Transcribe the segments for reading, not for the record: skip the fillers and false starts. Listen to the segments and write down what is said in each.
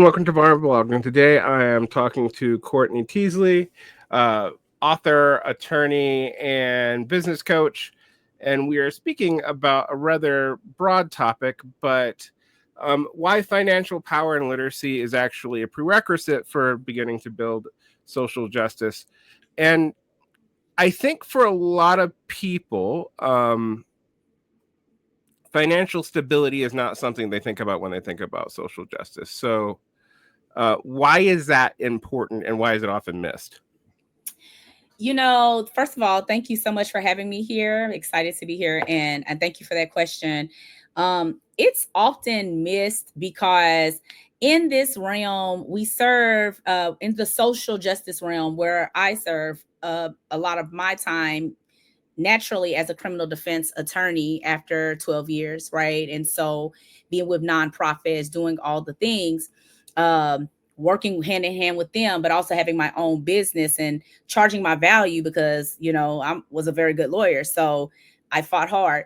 welcome to Varn Blog. And today I am talking to Courtney Teasley, author, attorney, and business coach. And we are speaking about a rather broad topic, but why financial power and literacy is actually a prerequisite for beginning to build social justice. And I think for a lot of people, financial stability is not something they think about when they think about social justice. So why is that important and why is it often missed? First of all, thank you so much for having me here. Excited to be here, and thank you for that question. It's often missed because in this realm, we serve in the social justice realm where I serve a lot of my time naturally as a criminal defense attorney after 12 years, right? And so being with nonprofits, doing all the things, working hand in hand with them, but also having my own business and charging my value because, I was a very good lawyer. So I fought hard.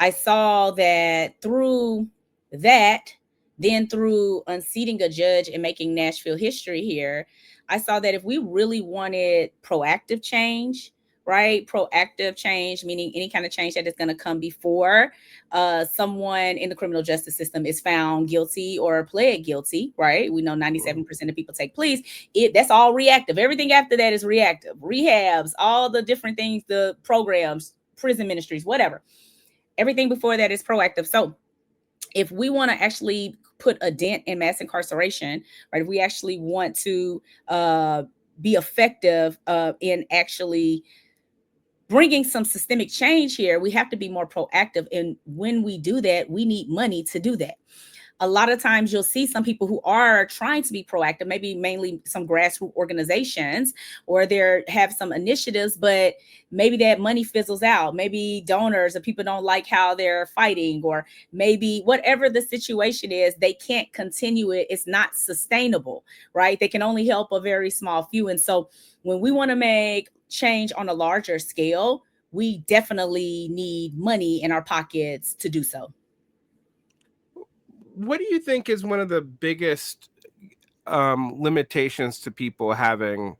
I saw that through that, then through unseating a judge and making Nashville history here, I saw that if we really wanted proactive change, right? Proactive change, meaning any kind of change that is going to come before someone in the criminal justice system is found guilty or pled guilty, right? We know 97% of people take pleas. That's all reactive. Everything after that is reactive. Rehabs, all the different things, the programs, prison ministries, whatever. Everything before that is proactive. So if we want to actually put a dent in mass incarceration, right? If we actually want to be effective in actually bringing some systemic change here, we have to be more proactive. And when we do that, we need money to do that. A lot of times you'll see some people who are trying to be proactive, maybe mainly some grassroots organizations, or they have some initiatives, but maybe that money fizzles out. Maybe donors or people don't like how they're fighting, or maybe whatever the situation is, they can't continue it. It's not sustainable, right? They can only help a very small few. And so when we want to make change on a larger scale, we definitely need money in our pockets to do so. What do you think is one of the biggest limitations to people having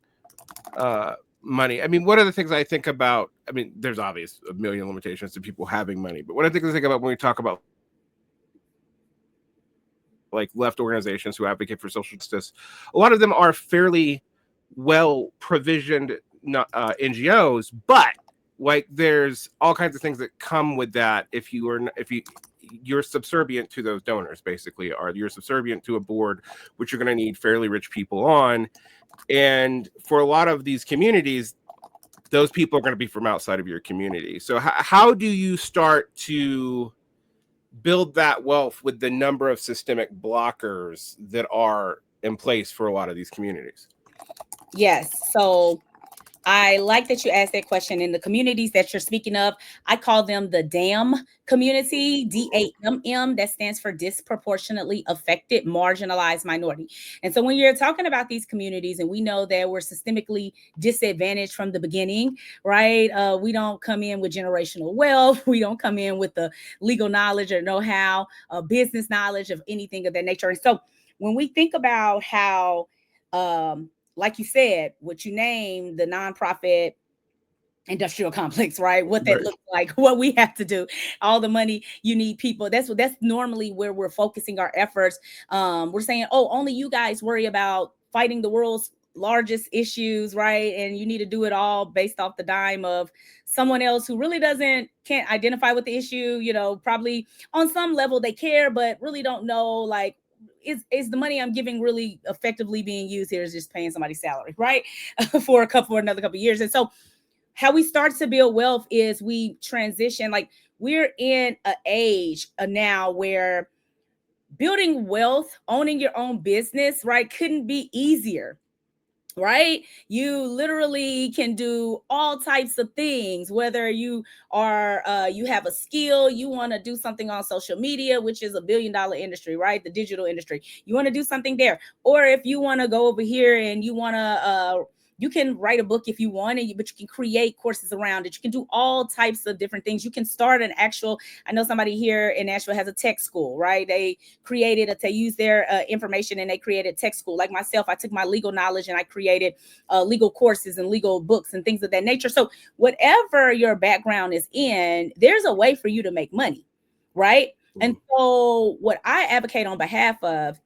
money? I mean, what are the things I think about? I mean, there's obvious a million limitations to people having money, but what are the things I think about when we talk about like left organizations who advocate for social justice? A lot of them are fairly well provisioned NGOs, but like there's all kinds of things that come with that if you're subservient to those donors, basically, or you're subservient to a board, which you're going to need fairly rich people on. And for a lot of these communities, those people are going to be from outside of your community. So how do you start to build that wealth with the number of systemic blockers that are in place for a lot of these communities? Yes. So I like that you asked that question. In the communities that you're speaking of, I call them the DAMM community, DAMM. That stands for disproportionately affected, marginalized minority. And so when you're talking about these communities, and we know that we're systemically disadvantaged from the beginning, right? We don't come in with generational wealth. We don't come in with the legal knowledge or know-how, business knowledge of anything of that nature. And so when we think about how, like you said, what you named the nonprofit industrial complex, right? What that looks like, what we have to do, all the money you need people. That's normally where we're focusing our efforts. We're saying, oh, only you guys worry about fighting the world's largest issues, right? And you need to do it all based off the dime of someone else who really can't identify with the issue. Probably on some level they care, but really don't know, like, is the money I'm giving really effectively being used here? Is just paying somebody's salary, right? for another couple of years. And so how we start to build wealth is we transition. Like, we're in an age now where building wealth, owning your own business, right, couldn't be easier. Right? You literally can do all types of things, whether you are, you have a skill, you want to do something on social media, which is $1 billion industry, right? The digital industry. You want to do something there. Or if you want to go over here and you want to, You can write a book if you want, but you can create courses around it. You can do all types of different things. You can start an actual, I know somebody here in Nashville has a tech school, right? They created they use their information and they created tech school. Like myself, I took my legal knowledge and I created legal courses and legal books and things of that nature. So whatever your background is in, there's a way for you to make money, right? And so what I advocate on behalf of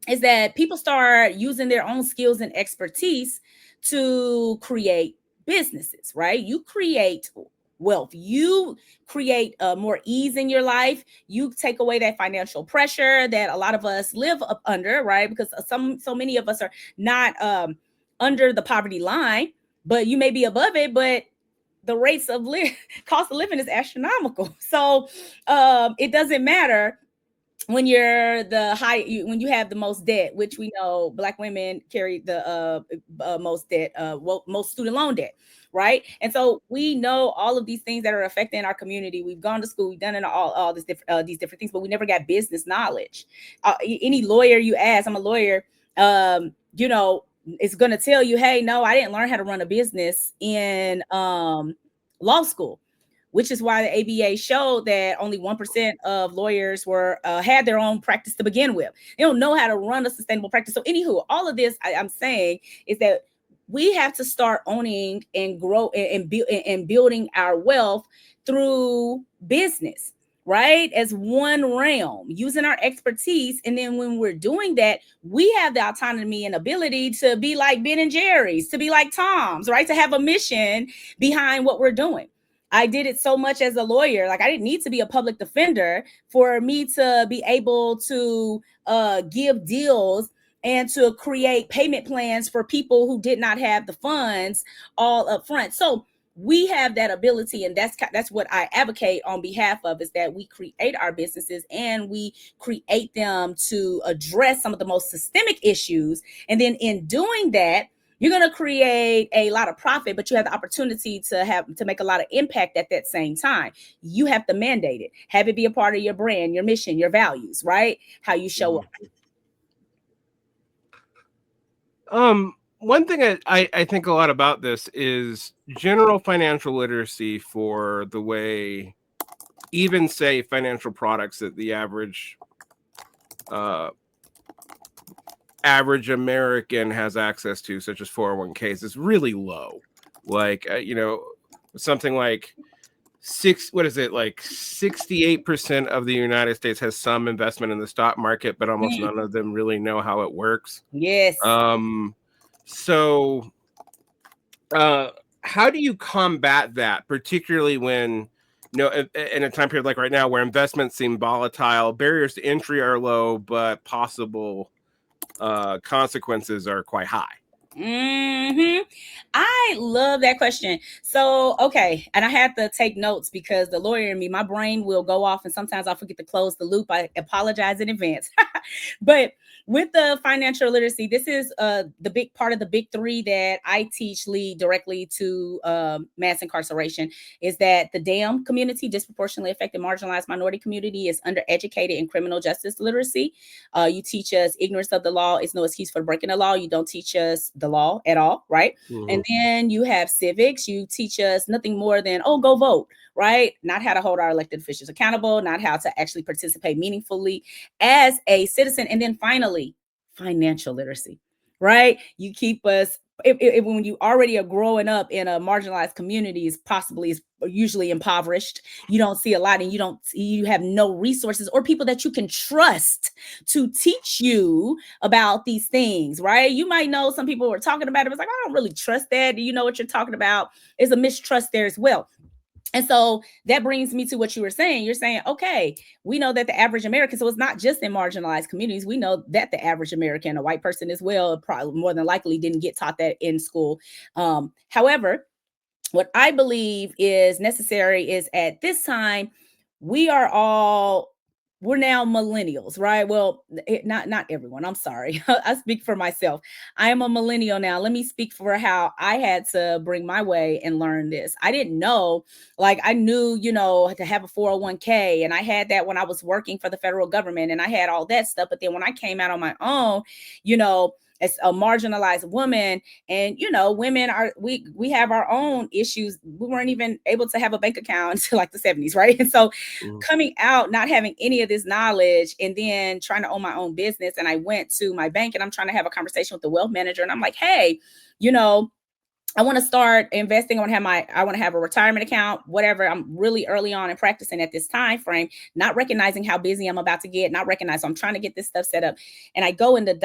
is that people start using their own skills and expertise to create businesses, right? You create wealth, you create more ease in your life, you take away that financial pressure that a lot of us live up under, right? Because so many of us are not under the poverty line, but you may be above it, but the rates of cost of living is astronomical. So it doesn't matter when you're when you have the most debt, which we know Black women carry the most debt, most student loan debt, right? And so we know all of these things that are affecting our community. We've gone to school, we've done all this these different things, but we never got business knowledge. Any lawyer you ask, I'm a lawyer, is going to tell you, hey, no, I didn't learn how to run a business in law school. Which is why the ABA showed that only 1% of lawyers had their own practice to begin with. They don't know how to run a sustainable practice. So anywho, all of this I'm saying is that we have to start owning and grow and building our wealth through business, right? As one realm, using our expertise. And then when we're doing that, we have the autonomy and ability to be like Ben and Jerry's, to be like Tom's, right? To have a mission behind what we're doing. I did it so much as a lawyer. Like I didn't need to be a public defender for me to be able to give deals and to create payment plans for people who did not have the funds all up front. So we have that ability, and that's what I advocate on behalf of, is that we create our businesses and we create them to address some of the most systemic issues. And then in doing that, you're going to create a lot of profit, but you have the opportunity to make a lot of impact at that same time. You have to mandate it, have it be a part of your brand, your mission, your values, right? How you show up. One thing I think a lot about this is general financial literacy for the way, even say financial products that the average American has access to, such as 401ks, is really low. Like, something like 68% of the United States has some investment in the stock market, but almost none of them really know how it works. Yes. So how do you combat that, particularly when, in a time period like right now where investments seem volatile, barriers to entry are low, but possible consequences are quite high? I love that question. So, okay. And I had to take notes because the lawyer in me, my brain will go off and sometimes I'll forget to close the loop. I apologize in advance. But with the financial literacy, this is the big part of the big three that I teach, lead directly to mass incarceration, is that the DAM community, disproportionately affected marginalized minority community, is undereducated in criminal justice literacy. You teach us ignorance of the law is no excuse for breaking the law. You don't teach us the law at all, right? And then you have civics. You teach us nothing more than, go vote, right? Not how to hold our elected officials accountable, not how to actually participate meaningfully as a citizen. And then finally, financial literacy, right? You keep us, when you already are growing up in a marginalized community, is usually impoverished. You don't see a lot, and you have no resources or people that you can trust to teach you about these things, right? You might know some people were talking about it. It's like, I don't really trust that. Do you know what you're talking about? There's a mistrust there as well. And so that brings me to what you were saying. You're saying, okay, we know that the average American, so it's not just in marginalized communities. We know that the average American, a white person as well, probably more than likely didn't get taught that in school. However, what I believe is necessary is at this time, we're now millennials, right? Well, not everyone. I'm sorry. I speak for myself. I am a millennial now. Let me speak for how I had to bring my way and learn this. I didn't know, I knew, to have a 401k, and I had that when I was working for the federal government, and I had all that stuff. But then when I came out on my own, as a marginalized woman. And women are we have our own issues. We weren't even able to have a bank account until like the 70s, right? And so coming out, not having any of this knowledge, and then trying to own my own business. And I went to my bank and I'm trying to have a conversation with the wealth manager, and I'm like, hey, I want to start investing. I want to have a retirement account, whatever. I'm really early on in practicing at this time frame, not recognizing how busy I'm about to get, not recognize. So I'm trying to get this stuff set up. And I go in the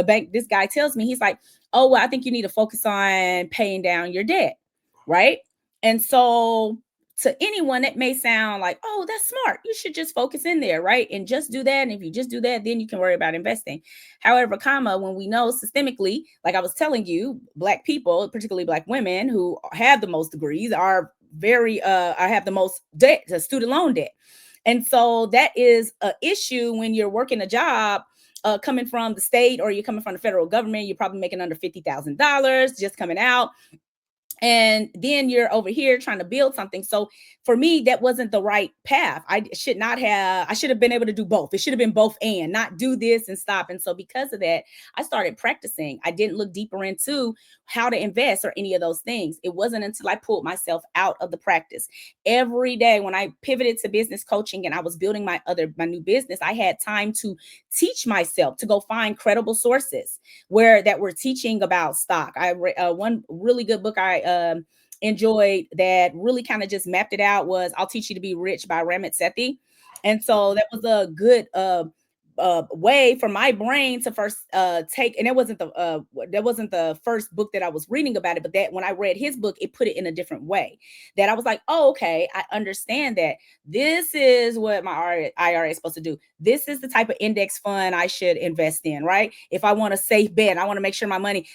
bank, this guy tells me, he's like, oh, well, I think you need to focus on paying down your debt. Right. And so to anyone, that may sound like, oh, that's smart. You should just focus in there, right? And just do that. And if you just do that, then you can worry about investing. However, when we know systemically, like I was telling you, Black people, particularly Black women who have the most degrees, are have the most debt, the student loan debt. And so that is an issue when you're working a job coming from the state, or you're coming from the federal government. You're probably making under $50,000 just coming out. And then you're over here trying to build something. So for me, that wasn't the right path. I should have been able to do both. It should have been both and not do this and stop. And so because of that, I started practicing. I didn't look deeper into how to invest or any of those things. It wasn't until I pulled myself out of the practice. Every day when I pivoted to business coaching and I was building my new business, I had time to teach myself, to go find credible sources that were teaching about stock. I read one really good book I enjoyed that really kind of just mapped it out was I'll Teach You to Be Rich by Ramit Sethi. And so that was a good way for my brain to first take, and that wasn't the first book that I was reading about it, but that when I read his book, it put it in a different way, that I was like, oh, okay, I understand that this is what my IRA is supposed to do. This is the type of index fund I should invest in, right? If I want a safe bet, I want to make sure my money,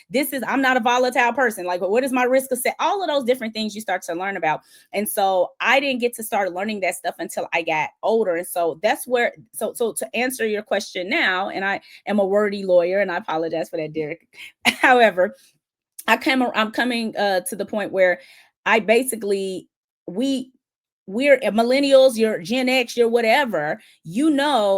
I'm not a volatile person. Like, what is my risk of all of those different things you start to learn about. And so I didn't get to start learning that stuff until I got older. And so that's where, so to answer your question now, and I am a wordy lawyer, and I apologize for that, Derick. However, I'm coming to the point where I basically, we're millennials, you're Gen X, you're whatever,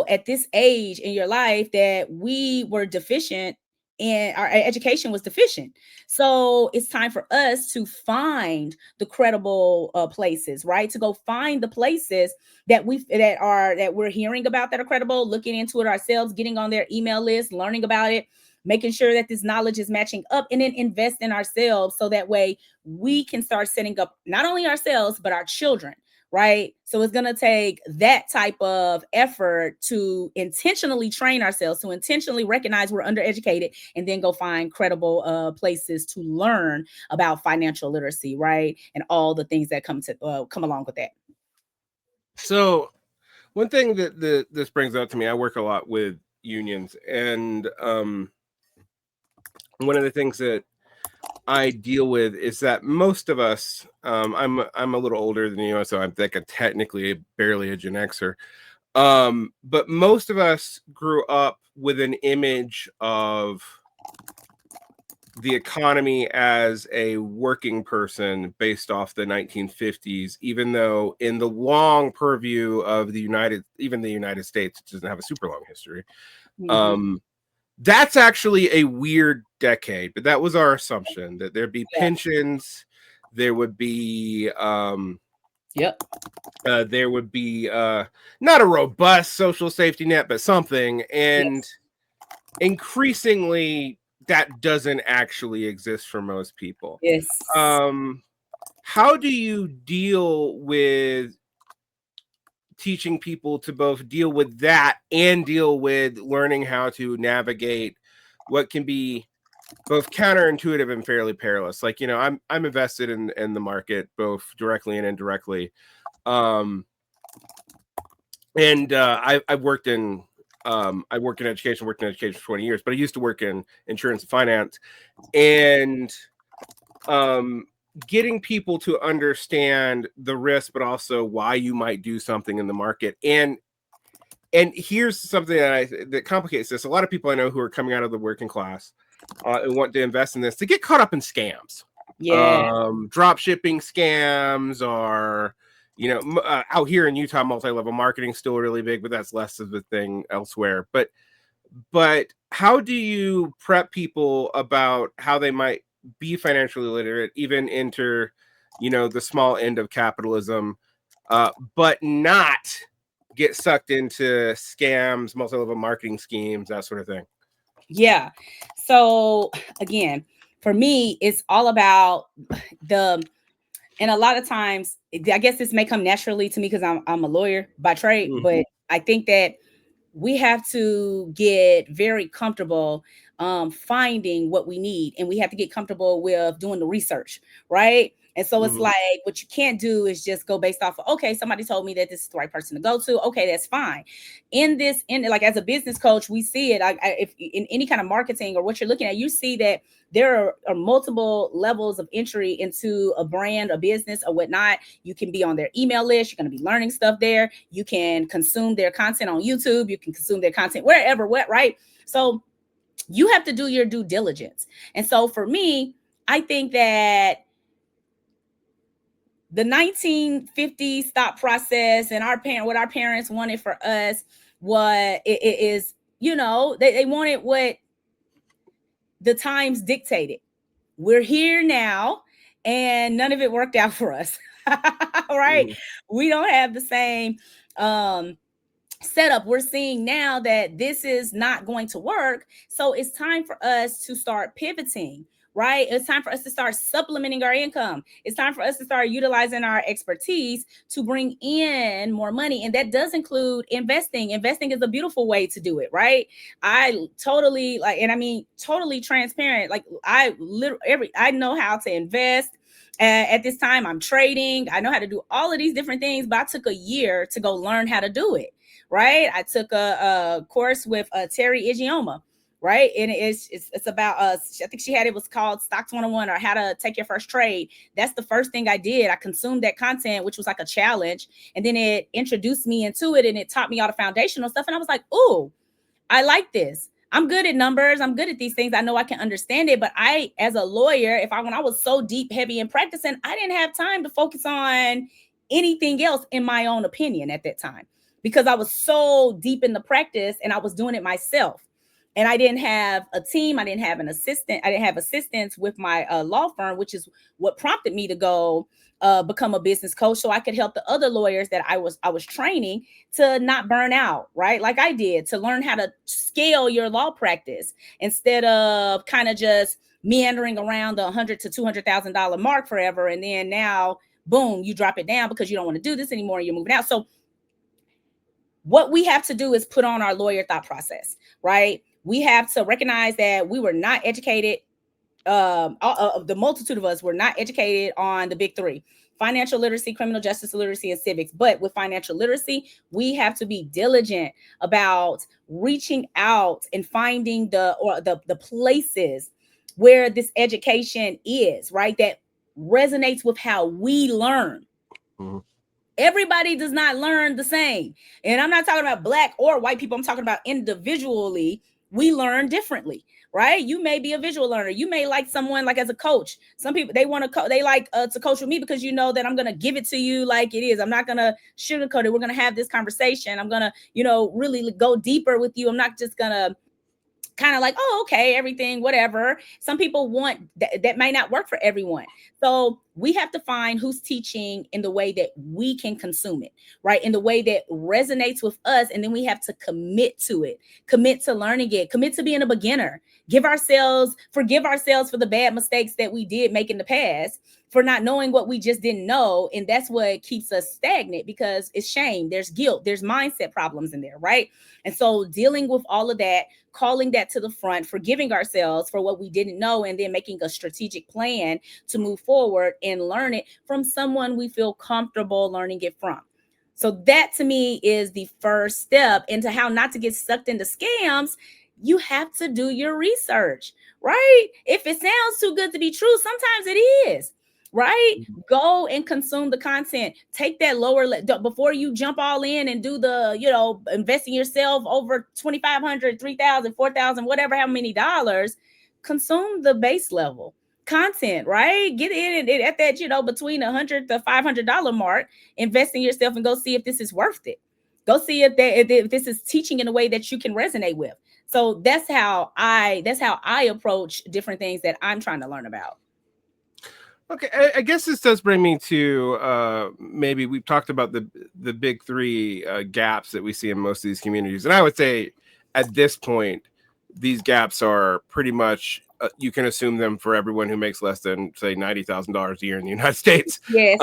at this age in your life that we were deficient and our education was deficient. So it's time for us to find the credible places, right? To go find the places that we're hearing about that are credible, looking into it ourselves, getting on their email list, learning about it, making sure that this knowledge is matching up, and then invest in ourselves so that way we can start setting up not only ourselves, but our children. Right. So it's going to take that type of effort to intentionally train ourselves, to intentionally recognize we're undereducated, and then go find credible places to learn about financial literacy. Right. And all the things that come along with that. So one thing that this brings up to me, I work a lot with unions, and one of the things that I deal with is that most of us, I'm a little older than you, so I'm like technically barely a Gen Xer. But most of us grew up with an image of the economy as a working person based off the 1950s, even though in the long purview of the United States, which doesn't have a super long history, that's actually a weird decade, but that was our assumption, that there'd be pensions, there would be there would be not a robust social safety net, but something. And increasingly that doesn't actually exist for most people. Yes. How do you deal with teaching people to both deal with that and deal with learning how to navigate what can be both counterintuitive and fairly perilous? Like, I'm invested in the market, both directly and indirectly. I worked in education for 20 years, but I used to work in insurance and finance, and getting people to understand the risk, but also why you might do something in the market. And here's something that complicates this. A lot of people I know who are coming out of the working class and want to invest in this, to get caught up in scams. Drop shipping scams, or out here in Utah, multi-level marketing is still really big, but that's less of a thing elsewhere. But how do you prep people about how they might be financially literate, even enter, the small end of capitalism, but not get sucked into scams, multi-level marketing schemes, that sort of thing? Yeah. So again, for me, it's all about and a lot of times, I guess this may come naturally to me because I'm a lawyer by trade, but I think that we have to get very comfortable finding what we need, and we have to get comfortable with doing the research, right? And so it's like what you can't do is just go based off of, okay, somebody told me that this is the right person to go to. Okay, that's fine. Like as a business coach, we see it. If in any kind of marketing or what you're looking at, you see that there are multiple levels of entry into a brand, a business, or whatnot. You can be on their email list. You're going to be learning stuff there. You can consume their content on YouTube. You can consume their content wherever, right? So you have to do your due diligence. And so for me, I think that the 1950s thought process and what our parents wanted for us, what it is, they wanted what the times dictated. We're here now, and none of it worked out for us. Right? We don't have the same setup. We're seeing now that this is not going to work. So it's time for us to start pivoting, right? It's time for us to start supplementing our income. It's time for us to start utilizing our expertise to bring in more money. And that does include investing. Investing is a beautiful way to do it, right? I totally totally transparent. Like I know how to invest. At this time, I'm trading. I know how to do all of these different things, but I took a year to go learn how to do it. Right. I took a course with Terry Ijeoma. Right. And it's about I think it was called Stocks 101 or how to take your first trade. That's the first thing I did. I consumed that content, which was like a challenge. And then it introduced me into it and it taught me all the foundational stuff. And I was like, ooh, I like this. I'm good at numbers. I'm good at these things. I know I can understand it. But I, as a lawyer, when I was so deep, heavy in practicing, I didn't have time to focus on anything else in my own opinion at that time, because I was so deep in the practice and I was doing it myself. And I didn't have a team. I didn't have an assistant. I didn't have assistance with my law firm, which is what prompted me to go become a business coach, so I could help the other lawyers that I was training to not burn out, right? Like I did, to learn how to scale your law practice instead of kind of just meandering around the $100,000 to $200,000 mark forever. And then now, boom, you drop it down because you don't want to do this anymore. And you're moving out. So what we have to do is put on our lawyer thought process, right? We have to recognize that we were not educated. The multitude of us were not educated on the big three: financial literacy, criminal justice literacy, and civics. But with financial literacy, we have to be diligent about reaching out and finding the places where this education is, right? That resonates with how we learn. Everybody does not learn the same. And I'm not talking about Black or white people. I'm talking about individually. We learn differently, right? You may be a visual learner. You may like someone like as a coach. Some people, they want to, they like to coach with me because you know that I'm going to give it to you like it is. I'm not going to sugarcoat it. We're going to have this conversation. I'm going to, really go deeper with you. I'm not just going to kind of like, oh, okay, everything, whatever. Some people want that might not work for everyone. So we have to find who's teaching in the way that we can consume it, right? In the way that resonates with us. And then we have to commit to it, commit to learning it, commit to being a beginner, forgive ourselves for the bad mistakes that we did make in the past, for not knowing what we just didn't know. And that's what keeps us stagnant, because it's shame, there's guilt, there's mindset problems in there, right? And so dealing with all of that, calling that to the front, forgiving ourselves for what we didn't know, and then making a strategic plan to move forward and learn it from someone we feel comfortable learning it from. So that to me is the first step into how not to get sucked into scams. You have to do your research, right? If it sounds too good to be true, sometimes it is. Right? Go and consume the content. Take that lower before you jump all in and do the, investing yourself over $2,500, $3,000, $4,000, whatever, how many dollars. Consume the base level content, right? Get in at that, between $100 to $500 mark. Invest in yourself and go see if this is worth it. Go see if this is teaching in a way that you can resonate with. So that's how I approach different things that I'm trying to learn about. Okay, I guess this does bring me to maybe we've talked about the big three gaps that we see in most of these communities, and I would say at this point these gaps are pretty much you can assume them for everyone who makes less than say $90,000 a year in the United States. Yes.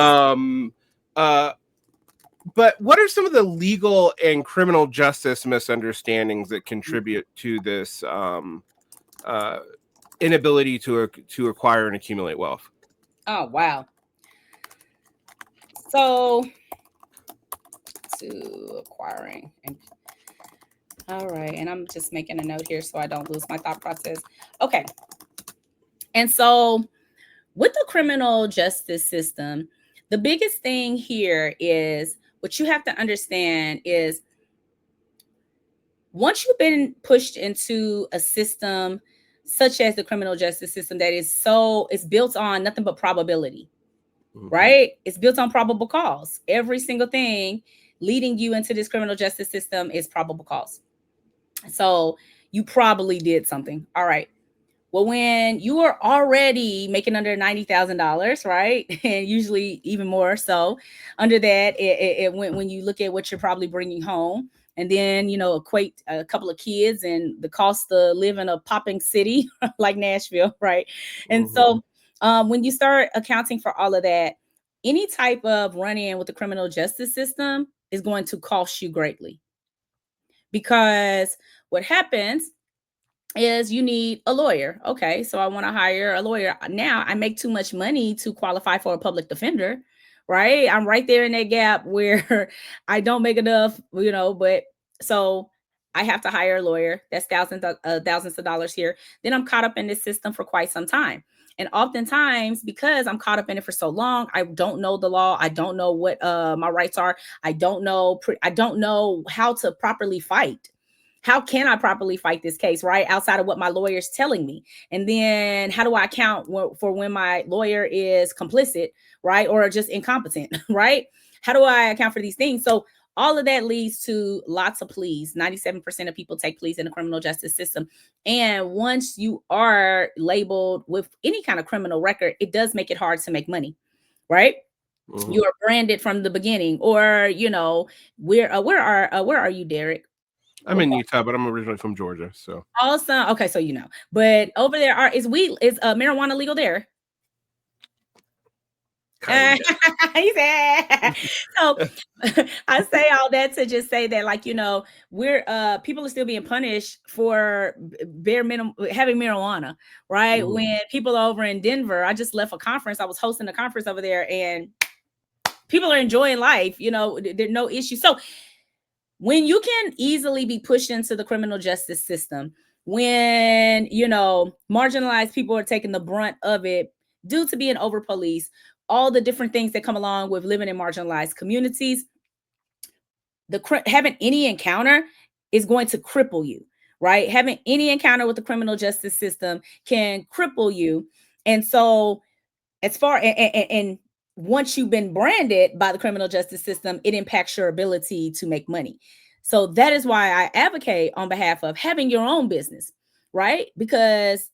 But what are some of the legal and criminal justice misunderstandings that contribute to this inability to acquire and accumulate wealth? Oh, wow. So to acquiring and all right, and I'm just making a note here so I don't lose my thought process. Okay. And so with the criminal justice system, the biggest thing here is what you have to understand is once you've been pushed into a system such as the criminal justice system that is it's built on nothing but probability, right? It's built on probable cause. Every single thing leading you into this criminal justice system is probable cause. So you probably did something. All right. Well, when you are already making under $90,000, right, and usually even more so, under that, when you look at what you're probably bringing home, and then equate a couple of kids and the cost to live in a popping city like Nashville, right? And so, when you start accounting for all of that, any type of run-in with the criminal justice system is going to cost you greatly, because what happens is you need a lawyer. Okay, so I want to hire a lawyer. Now I make too much money to qualify for a public defender, right? I'm right there in that gap where I don't make enough, but so I have to hire a lawyer. That's thousands of dollars here. Then I'm caught up in this system for quite some time. And oftentimes, because I'm caught up in it for so long, I don't know the law. I don't know what my rights are. I don't know how to properly fight. How can I properly fight this case, right? Outside of what my lawyer's telling me. And then how do I account for when my lawyer is complicit, right? Or just incompetent, right? How do I account for these things? So all of that leads to lots of pleas. 97% of people take pleas in the criminal justice system. And once you are labeled with any kind of criminal record, it does make it hard to make money, right? You are branded from the beginning, or where are you, Derick? I'm in Utah, but I'm originally from Georgia, so awesome. Okay, so but over there is marijuana legal there? He said. So I say all that to just say that, we're people are still being punished for bare minimum having marijuana, right? When people over in Denver, I just left a conference. I was hosting a conference over there, and people are enjoying life. There's no issue. So when you can easily be pushed into the criminal justice system, when marginalized people are taking the brunt of it due to being over policed, all the different things that come along with living in marginalized communities, having any encounter is going to cripple you, right? Having any encounter with the criminal justice system can cripple you. And so as far and once you've been branded by the criminal justice system, it impacts your ability to make money. So that is why I advocate on behalf of having your own business, right? Because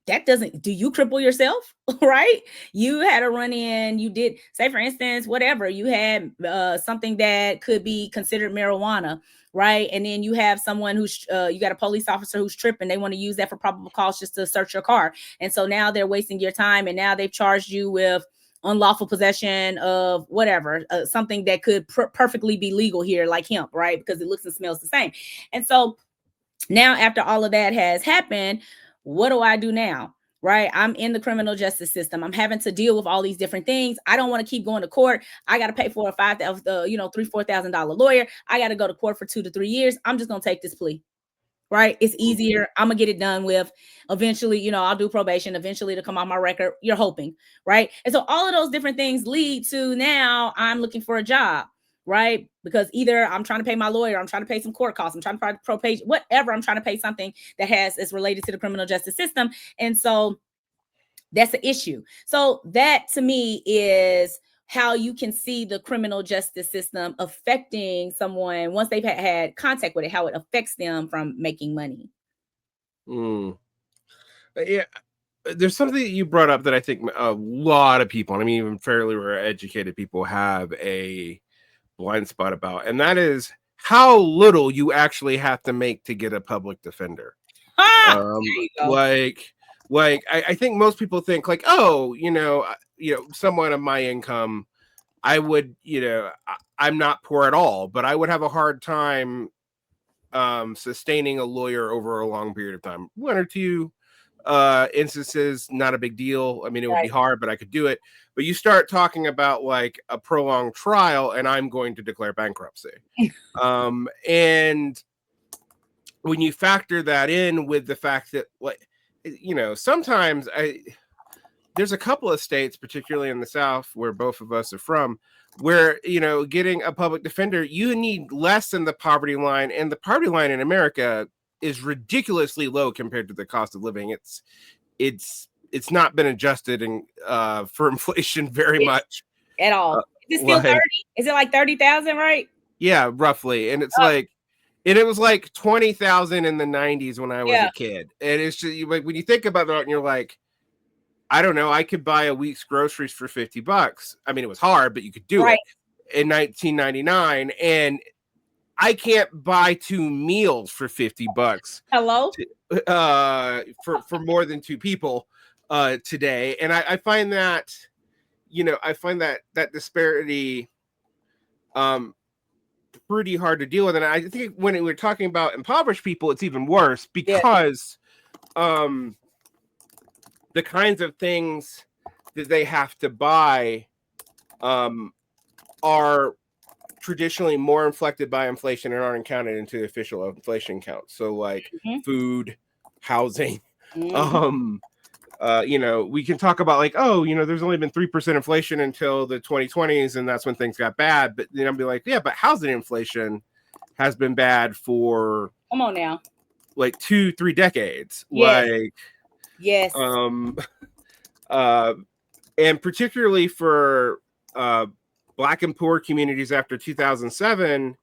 do you cripple yourself, right? You had a run in, you did, say for instance, whatever, you had something that could be considered marijuana, right? And then you have someone who's, you got a police officer who's tripping. They want to use that for probable cause just to search your car. And so now they're wasting your time, and now they've charged you with unlawful possession of whatever, something that could perfectly be legal here, like hemp, right? Because it looks and smells the same. And so now after all of that has happened, what do I do now? Right? I'm in the criminal justice system. I'm having to deal with all these different things. I don't want to keep going to court. I got to pay for a $3,000-$4,000 lawyer. I got to go to court for 2 to 3 years. I'm just going to take this plea. Right? It's easier. I'm gonna get it done with. Eventually, I'll do probation, eventually to come on my record. You're hoping, right? And so all of those different things lead to now I'm looking for a job, right? Because either I'm trying to pay my lawyer, I'm trying to pay some court costs, I'm trying to pay probation, whatever. I'm trying to pay something that is related to the criminal justice system. And so that's the issue. So that to me is how you can see the criminal justice system affecting someone once they've had contact with it, how it affects them from making money. Mm. Yeah, there's something that you brought up that I think a lot of people, and I mean even fairly educated people, have a blind spot about, and that is how little you actually have to make to get a public defender. There you go. I think most people think like, oh, someone of my income, I would, I'm not poor at all, but I would have a hard time sustaining a lawyer over a long period of time. One or two instances, not a big deal. I mean, it would be Right. hard, but I could do it. But you start talking about like a prolonged trial, and I'm going to declare bankruptcy. And when you factor that in with the fact that, like, sometimes there's a couple of states, particularly in the South, where both of us are from, where, getting a public defender, you need less than the poverty line. And the poverty line in America is ridiculously low compared to the cost of living. It's not been adjusted for inflation very much. At all. Is it still 30? Is it like 30,000, right? Yeah, roughly. And it's like, and it was like 20,000 in the 90s when I was a kid. And it's just like, when you think about that and you're like, I don't know, I could buy a week's groceries for $50. I mean, it was hard, but you could do it in 1999. And I can't buy 2 meals for $50. Hello? For more than 2 people today. And I find that, that disparity pretty hard to deal with. And I think when we're talking about impoverished people, it's even worse because the kinds of things that they have to buy are traditionally more inflected by inflation and aren't counted into the official inflation count. So like food, housing, we can talk about like, oh, there's only been 3% inflation until the 2020s, and that's when things got bad. But then I'll be like, yeah, but housing inflation has been bad for, come on now, like 2-3 decades. Yes. And particularly for Black and poor communities after 2007,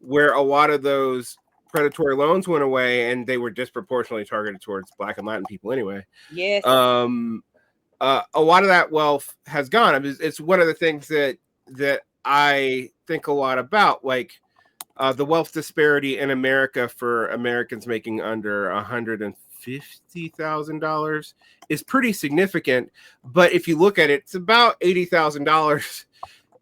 where a lot of those predatory loans went away, and they were disproportionately targeted towards Black and Latin people anyway. Yes. A lot of that wealth has gone. I mean, it's one of the things that I think a lot about, like the wealth disparity in America for Americans making under $150,000 is pretty significant. But if you look at it, it's about $80,000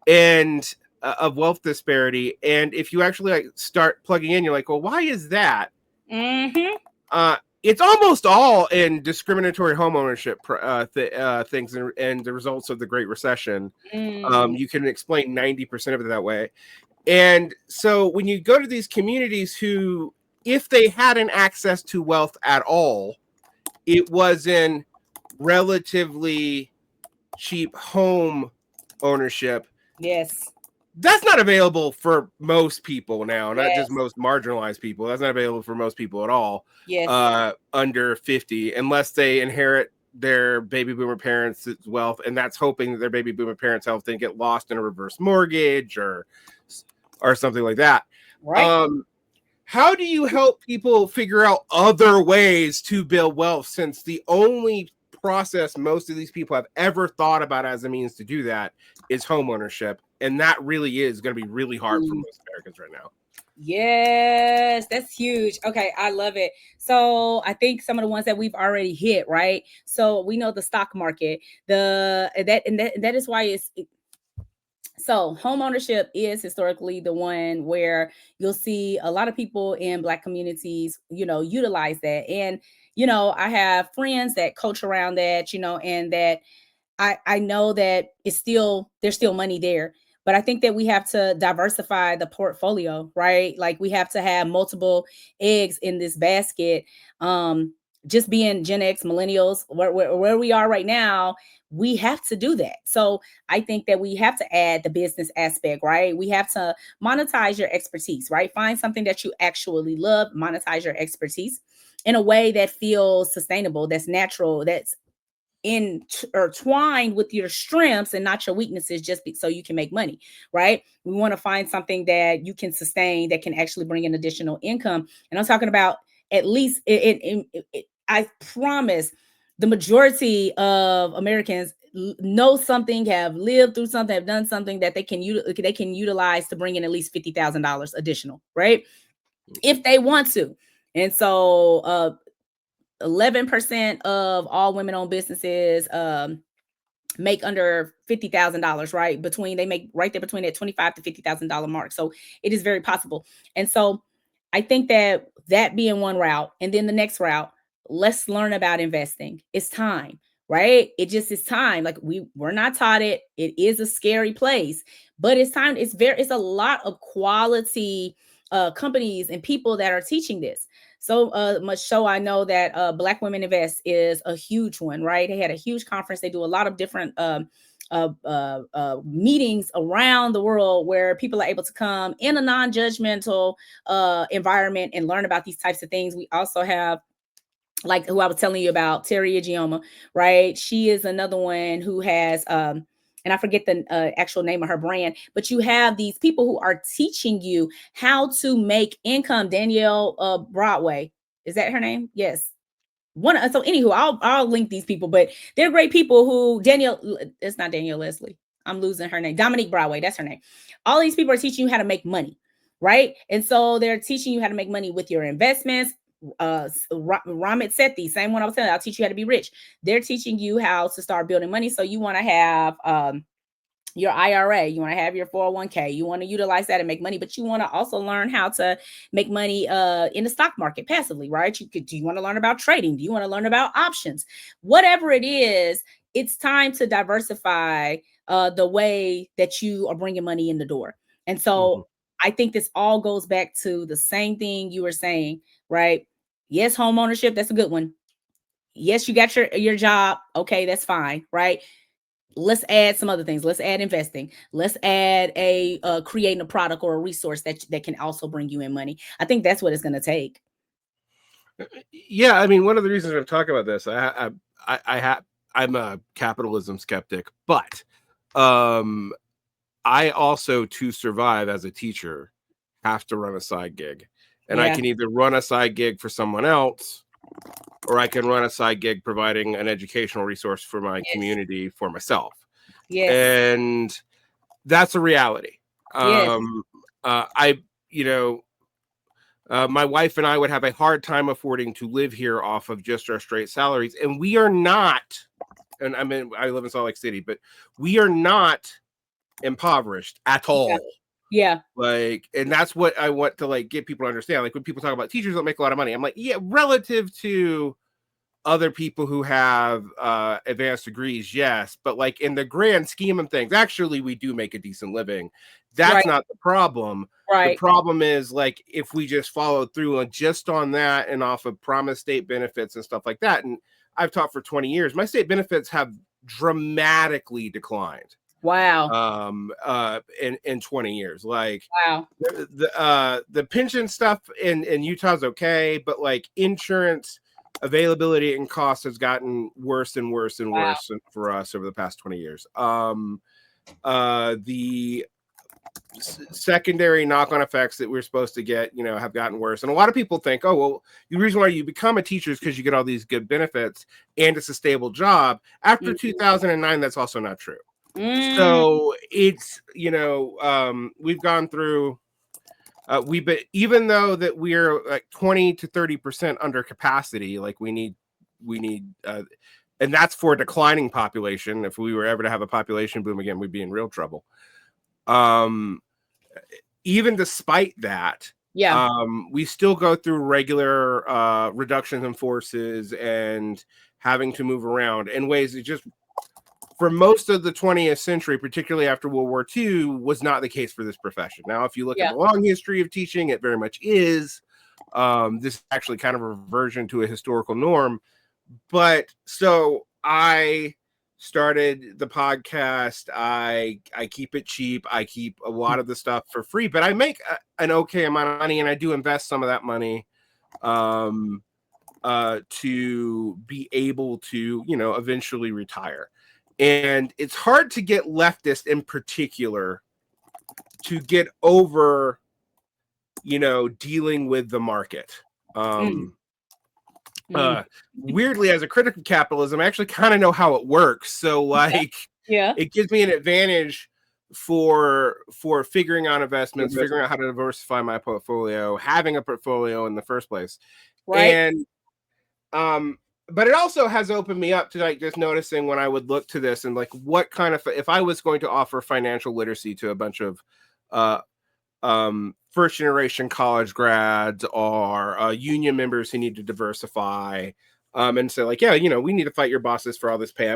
and of wealth disparity. And if you actually like start plugging in, you're like, well, why is that? It's almost all in discriminatory home ownership things and the results of the Great Recession. You can explain 90% of it that way. And so when you go to these communities who, if they hadn't access to wealth at all, it was in relatively cheap home ownership. Yes. That's not available for most people now, not just most marginalized people. That's not available for most people at all. Yes. Under 50, unless they inherit their baby boomer parents' wealth, and that's hoping that their baby boomer parents' health didn't get lost in a reverse mortgage or something like that. Right. How do you help people figure out other ways to build wealth, since the only process most of these people have ever thought about as a means to do that is home ownership? And that really is going to be really hard for most Americans right now. Yes, that's huge. Okay, I love it. So I think some of the ones that we've already hit, right? So we know the stock market, that is why so home ownership is historically the one where you'll see a lot of people in Black communities, utilize that. And, I have friends that coach around that, and that I know that there's still money there. But I think that we have to diversify the portfolio, right? Like we have to have multiple eggs in this basket. Just being Gen X, millennials, where we are right now, we have to do that. So I think that we have to add the business aspect, right? We have to monetize your expertise, right? Find something that you actually love, monetize your expertise in a way that feels sustainable, that's natural, that's intertwined with your strengths and not your weaknesses, just so you can make money, right? We want to find something that you can sustain, that can actually bring in additional income. And I'm talking about at least I promise the majority of Americans know something, have lived through something, have done something that they can utilize to bring in at least $50,000 additional, right? If they want to. And so 11% of all women-owned businesses make under $50,000, right? They make right there between that $25,000 to $50,000 mark. So it is very possible. And so I think that being one route, and then the next route, let's learn about investing. It's time, right? It just is time. Like we're not taught it. It is a scary place, but it's time. It's a lot of quality companies and people that are teaching this. So much so I know that Black Women Invest is a huge one, right? They had a huge conference. They do a lot of different meetings around the world where people are able to come in a non-judgmental environment and learn about these types of things. We also have, like who I was telling you about, Terry Agioma, right? She is another one who has and I forget the actual name of her brand, but you have these people who are teaching you how to make income. Danielle Broadway, is that her name? Yes. So anywho, I'll link these people, but they're great people who it's not Danielle Leslie. I'm losing her name. Dominique Broadway, that's her name. All these people are teaching you how to make money, right? And so they're teaching you how to make money with your investments. Ramit Sethi, same one I was telling you, I'll teach you how to be rich. They're teaching you how to start building money. So you want to have your IRA, you want to have your 401k, you want to utilize that and make money, but you want to also learn how to make money in the stock market passively, right? Do you want to learn about trading? Do you want to learn about options? Whatever it is, it's time to diversify the way that you are bringing money in the door. And so I think this all goes back to the same thing you were saying, right? Yes, home ownership, that's a good one. Yes, you got your job. Okay, that's fine, right? Let's add some other things. Let's add investing. Let's add creating a product or a resource that can also bring you in money. I think that's what it's going to take. Yeah, I mean, one of the reasons I'm talking about this, I'm a capitalism skeptic, but I also, to survive as a teacher, have to run a side gig. And I can either run a side gig for someone else, or I can run a side gig providing an educational resource for my community, for myself. Yes. And that's a reality. Yes. My wife and I would have a hard time affording to live here off of just our straight salaries. And we are not, and I mean, I live in Salt Lake City, but we are not impoverished at all. Yeah. Like, and that's what I want to like get people to understand. Like when people talk about teachers don't make a lot of money, I'm like, yeah, relative to other people who have advanced degrees, yes, but like in the grand scheme of things, actually we do make a decent living. That's not the problem. The problem is like if we just follow through just on that and off of promised state benefits and stuff like that. And I've taught for 20 years. My state benefits have dramatically declined. Wow. In 20 years. Like wow. The pension stuff in Utah's okay, but like insurance availability and cost has gotten worse and worse and worse for us over the past 20 years. The secondary knock-on effects that we're supposed to get, have gotten worse. And a lot of people think, oh, well, the reason why you become a teacher is because you get all these good benefits and it's a stable job. After 2009, that's also not true. So it's, we've gone through, even though that we're like 20 to 30% under capacity, like we need, and that's for a declining population. If we were ever to have a population boom again, we'd be in real trouble. Even despite that, we still go through regular reductions in forces and having to move around in ways that just, for most of the 20th century, particularly after World War II, was not the case for this profession. Now, if you look at the long history of teaching, it very much is. This is actually kind of a reversion to a historical norm. But so I started the podcast. I keep it cheap. I keep a lot of the stuff for free, but I make an okay amount of money, and I do invest some of that money to be able to, eventually retire. And it's hard to get leftists in particular to get over, dealing with the market. Weirdly, as a critic of capitalism, I actually kind of know how it works. So like, Yeah. it gives me an advantage for figuring out investments, figuring out how to diversify my portfolio, having a portfolio in the first place. Right. And but it also has opened me up to like just noticing when I would look to this and like what kind of, if I was going to offer financial literacy to a bunch of uh first generation college grads or union members who need to diversify, and say like, yeah, you know, we need to fight your bosses for all this pay.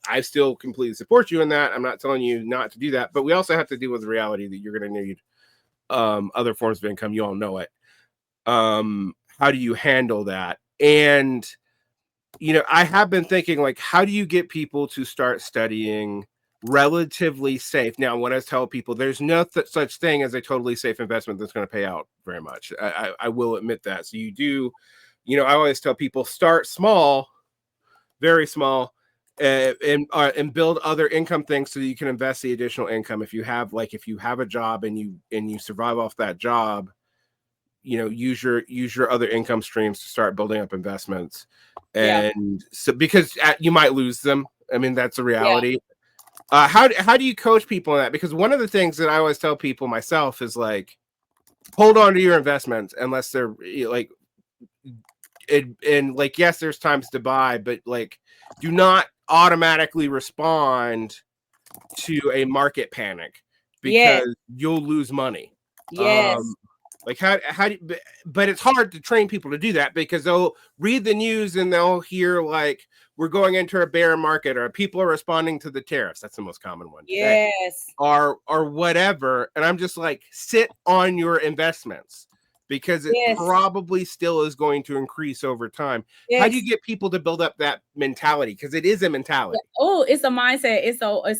I still completely support you in that. I'm not telling you not to do that, but we also have to deal with the reality that you're going to need other forms of income. You all know it. How do you handle that? And you know, I have been thinking like, how do you get people to start studying relatively safe? Now, when I tell people there's no such thing as a totally safe investment that's going to pay out very much, I will admit that. So you do, you know, I always tell people start small, very small, and build other income things so that you can invest the additional income. If you have a job and you survive off that job, you know, use your other income streams to start building up investments. Yeah. And so because you might lose them, I mean, that's a Yeah. reality. How do you coach people in that? Because one of the things that I always tell people myself is like, hold on to your investments unless they're like and like, yes, there's times to buy, but like, do not automatically respond to a market panic Yes. because you'll lose money. Yes. Like how do you, but it's hard to train people to do that because they'll read the news and they'll hear like we're going into a bear market or people are responding to the tariffs. That's the most common one today. Yes. Or whatever. And I'm just like, sit on your investments because it Yes. probably still is going to increase over time. Yes. How do you get people to build up that mentality? Because it is a mentality. Oh, it's a mindset. It's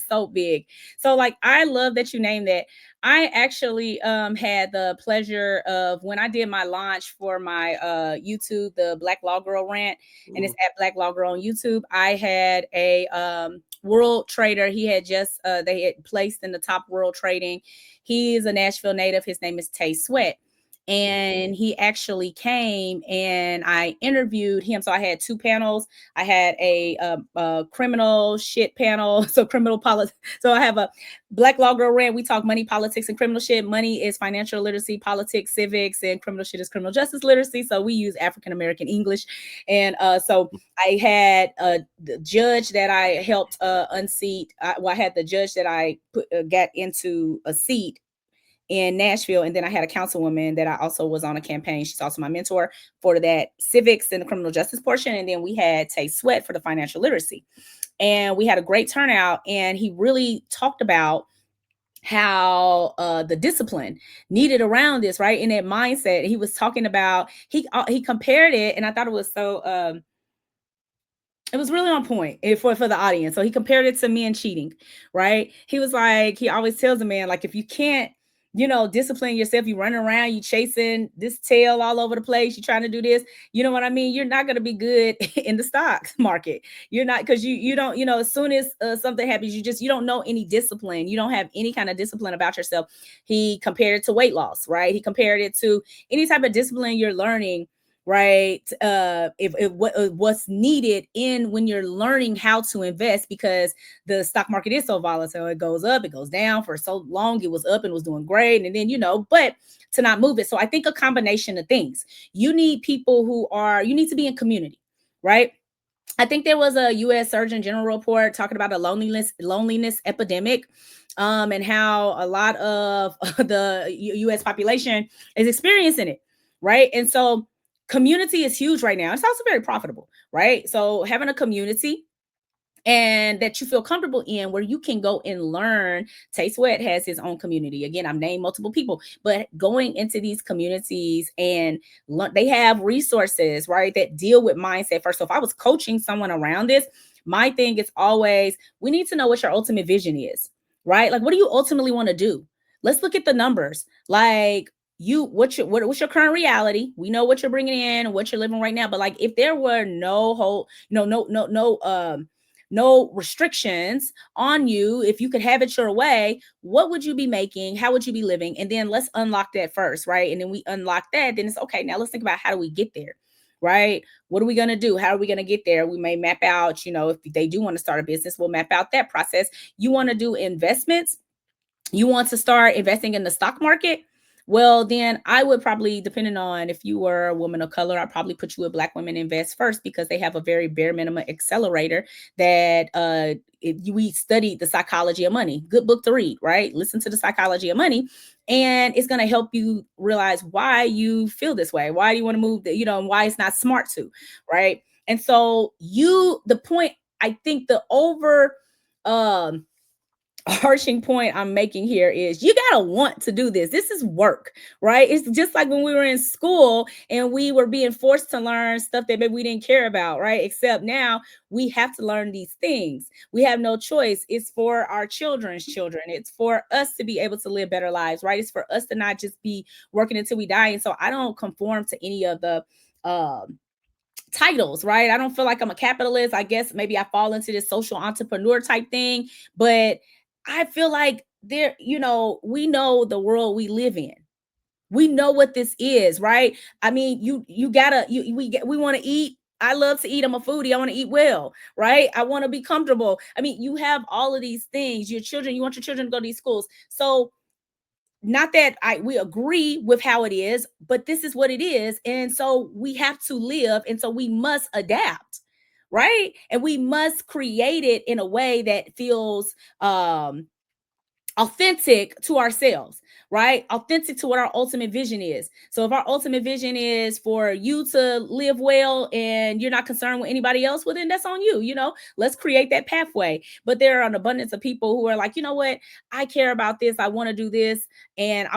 so big. So like I love that you named that. I actually had the pleasure of when I did my launch for my YouTube, the Black Law Girl Rant, and it's at Black Law Girl on YouTube. I had a world trader. He had just they had placed in the top world trading. He is a Nashville native. His name is Tay Sweat. And he actually came and I interviewed him. So I had two panels. I had a criminal shit panel. So criminal politics. So I have a Black Law Girl Rant. We talk money, politics, and criminal shit. Money is financial literacy, politics, civics, and criminal shit is criminal justice literacy. So we use African-American English. And so I had the judge that I helped unseat. I had the judge that I got into a seat in Nashville. And then I had a councilwoman that I also was on a campaign. She's also my mentor for that civics and the criminal justice portion. And then we had Tay Sweat for the financial literacy. And we had a great turnout. And he really talked about how the discipline needed around this, right? In that mindset. He was talking about, he compared it, and I thought it was so it was really on point for the audience. So he compared it to men cheating, right? He was like, he always tells a man, like, if you can't, you know, discipline yourself, you running around, you chasing this tail all over the place, you trying to do this, you know what I mean? You're not going to be good in the stock market. You're not, because you don't, you know, as soon as something happens, you don't know any discipline. You don't have any kind of discipline about yourself. He compared it to weight loss, right? He compared it to any type of discipline you're learning, right? What's needed in when you're learning how to invest, because the stock market is so volatile. It goes up, it goes down. For so long it was up and was doing great, and then, you know, but to not move it. So I think a combination of things. You need people you need to be in community, right? I think there was a U.S. Surgeon General report talking about a loneliness epidemic, and how a lot of the U.S. population is experiencing it, right? And so community is huge right now. It's also very profitable, right? So having a community and that you feel comfortable in, where you can go and learn. Tay Sweat has his own community. Again, I've named multiple people, but going into these communities and they have resources, right, that deal with mindset first. So if I was coaching someone around this, my thing is always, we need to know what your ultimate vision is, right? Like, what do you ultimately want to do? Let's look at the numbers. Like, what's your current reality? We know what you're bringing in and what you're living right now. But like, if there were no restrictions on you, if you could have it your way, what would you be making? How would you be living? And then let's unlock that first, right? And then we unlock that, then it's okay. Now let's think about, how do we get there, right? What are we going to do? How are we going to get there? We may map out, if they do want to start a business, we'll map out that process. You want to do investments, you want to start investing in the stock market, well, then I would probably, depending on if you were a woman of color, I'd probably put you with Black Women Invest first, because they have a very bare minimum accelerator that we studied the psychology of money. Good book to read, right? Listen to the psychology of money. And it's going to help you realize why you feel this way. Why do you want to move, and why it's not smart to, right? And so the point, I think arching point I'm making here is you got to want to do this. This is work, right? It's just like when we were in school and we were being forced to learn stuff that maybe we didn't care about, right? Except now we have to learn these things. We have no choice. It's for our children's children. It's for us to be able to live better lives, right? It's for us to not just be working until we die. And so I don't conform to any of the titles, right? I don't feel like I'm a capitalist. I guess maybe I fall into this social entrepreneur type thing, but I feel like we know the world we live in. We know what this is, right? I mean, we want to eat. I love to eat. I'm a foodie. I want to eat well, right? I want to be comfortable. I mean, you have all of these things. You want your children to go to these schools. So not that we agree with how it is, but this is what it is. And so we have to live. And so we must adapt, right? And we must create it in a way that feels authentic to ourselves, right? Authentic to what our ultimate vision is. So if our ultimate vision is for you to live well and you're not concerned with anybody else, well, then that's on you. Let's create that pathway. But there are an abundance of people who are like, you know what? I care about this. I want to do this. And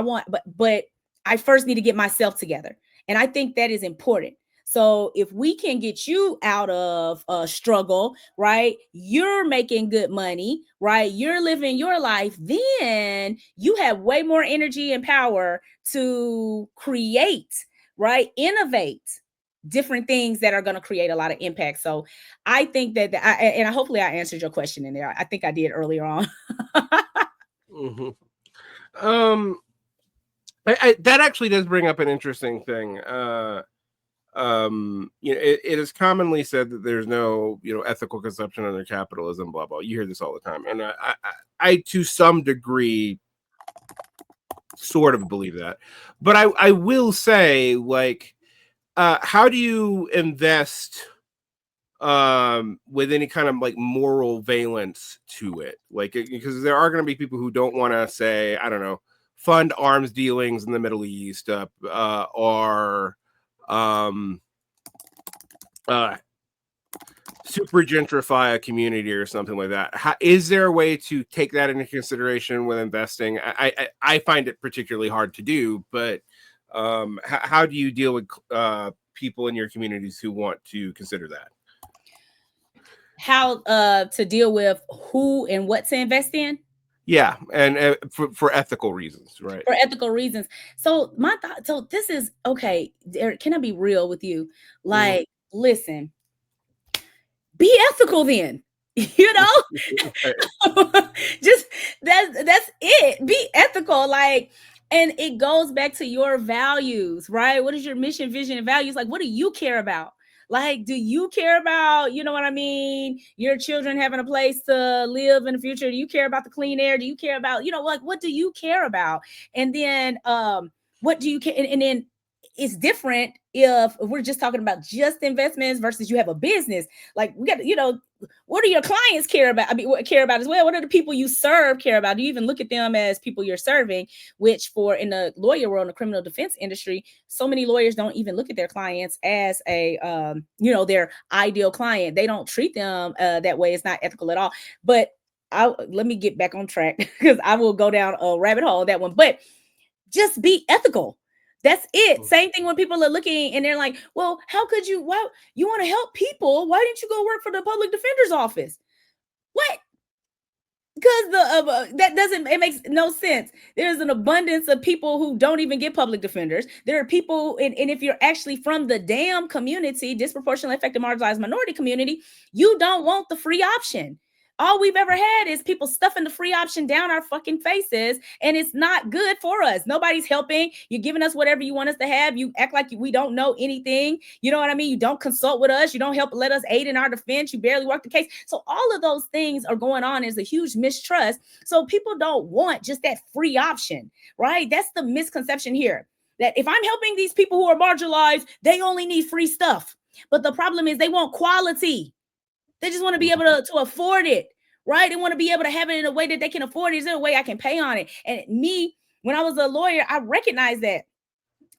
but I first need to get myself together. And I think that is important. So if we can get you out of a struggle, right? You're making good money, right? You're living your life, then you have way more energy and power to create, right? Innovate different things that are going to create a lot of impact. So I think that, hopefully I answered your question in there. I think I did earlier on. Mm-hmm. That actually does bring up an interesting thing. It is commonly said that there's no, ethical consumption under capitalism, blah, blah. You hear this all the time. And I to some degree, sort of believe that. But I will say, like, how do you invest with any kind of like moral valence to it? Like, because there are going to be people who don't want to say, I don't know, fund arms dealings in the Middle East, or super gentrify a community or something like that. Is there a way to take that into consideration when investing? I find it particularly hard to do, but how do you deal with people in your communities who want to consider that? How to deal with who and what to invest in? Yeah, and for ethical reasons, right? For ethical reasons. So my thought. So this is okay. Derick, can I be real with you? Like, listen, be ethical then. Just that's it. Be ethical. Like, and it goes back to your values, right? What is your mission, vision, and values? Like, what do you care about? Like, do you care about, what I mean, your children having a place to live in the future? Do you care about the clean air? Do you care about, like, what do you care about? And then what do you care? And then it's different if we're just talking about just investments versus you have a business. Like, we got, what do your clients care about? I mean, what care about as well? What do the people you serve care about? Do you even look at them as people you're serving? Which in the lawyer world, in the criminal defense industry, so many lawyers don't even look at their clients as their ideal client. They don't treat them that way. It's not ethical at all. But let me get back on track, because I will go down a rabbit hole that one. But just be ethical. That's it. Same thing when people are looking and they're like, well, how could you, you want to help people? Why didn't you go work for the public defender's office? What? Because it makes no sense. There's an abundance of people who don't even get public defenders. There are people, and if you're actually from the damn community, disproportionately affected marginalized minority community, you don't want the free option. All we've ever had is people stuffing the free option down our fucking faces, and it's not good for us. Nobody's helping. You're giving us whatever you want us to have. You act like we don't know anything. You know what I mean? You don't consult with us. You don't help let us aid in our defense. You barely work the case. So all of those things are going on. There's a huge mistrust. So people don't want just that free option, right? That's the misconception here. That if I'm helping these people who are marginalized, they only need free stuff. But the problem is they want quality. They just want to be able to afford it, right? They want to be able to have it in a way that they can afford it. Is there a way I can pay on it? And me, when I was a lawyer, I recognized that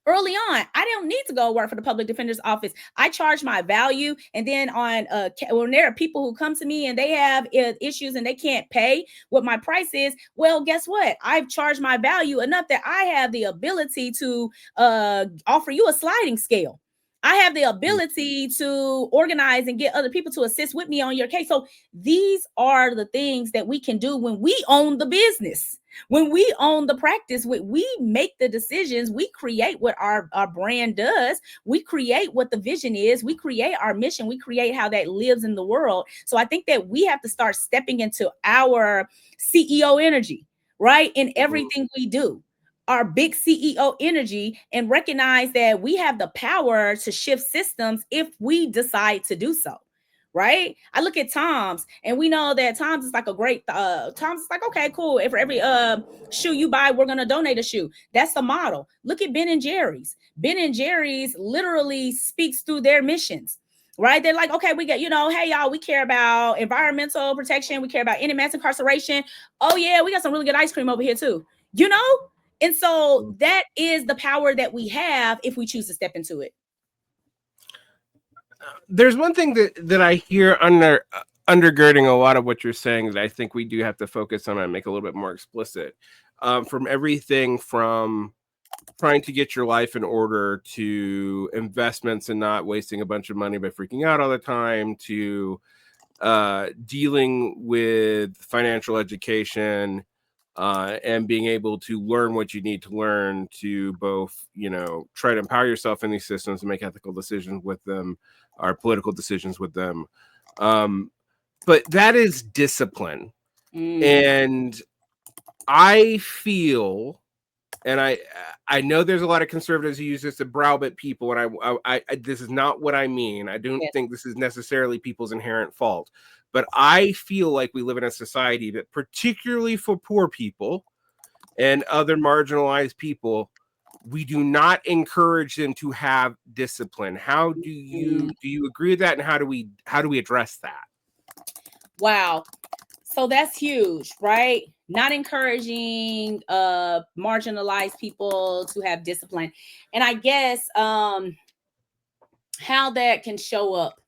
early on. I don't need to go work for the public defender's office. I charge my value. And then when there are people who come to me and they have issues and they can't pay what my price is, well, guess what? I've charged my value enough that I have the ability to offer you a sliding scale. I have the ability to organize and get other people to assist with me on your case. So these are the things that we can do when we own the business, when we own the practice, we make the decisions, we create what our brand does, we create what the vision is, we create our mission, we create how that lives in the world. So I think that we have to start stepping into our CEO energy, right? In everything we do. Our big CEO energy, and recognize that we have the power to shift systems if we decide to do so, right? I look at Tom's, and we know that Tom's is like a great, Tom's is like, okay, cool. If for every shoe you buy, we're going to donate a shoe. That's the model. Look at Ben and Jerry's. Ben and Jerry's literally speaks through their missions, right? They're like, okay, we got, hey, y'all, we care about environmental protection. We care about end mass incarceration. Oh, yeah, we got some really good ice cream over here, too, And so that is the power that we have if we choose to step into it. There's one thing that I hear undergirding a lot of what you're saying that I think we do have to focus on and make a little bit more explicit. From everything from trying to get your life in order to investments and not wasting a bunch of money by freaking out all the time to dealing with financial education and being able to learn what you need to learn to both, try to empower yourself in these systems and make ethical decisions with them, or political decisions with them. But that is discipline. And I feel, and I know there's a lot of conservatives who use this to browbeat people, and I this is not what I mean. I don't think this is necessarily people's inherent fault. But I feel like we live in a society that, particularly for poor people and other marginalized people, we do not encourage them to have discipline. How do you agree with that, and how do we address that? Wow. So that's huge, right? Not encouraging marginalized people to have discipline. And I guess how that can show up.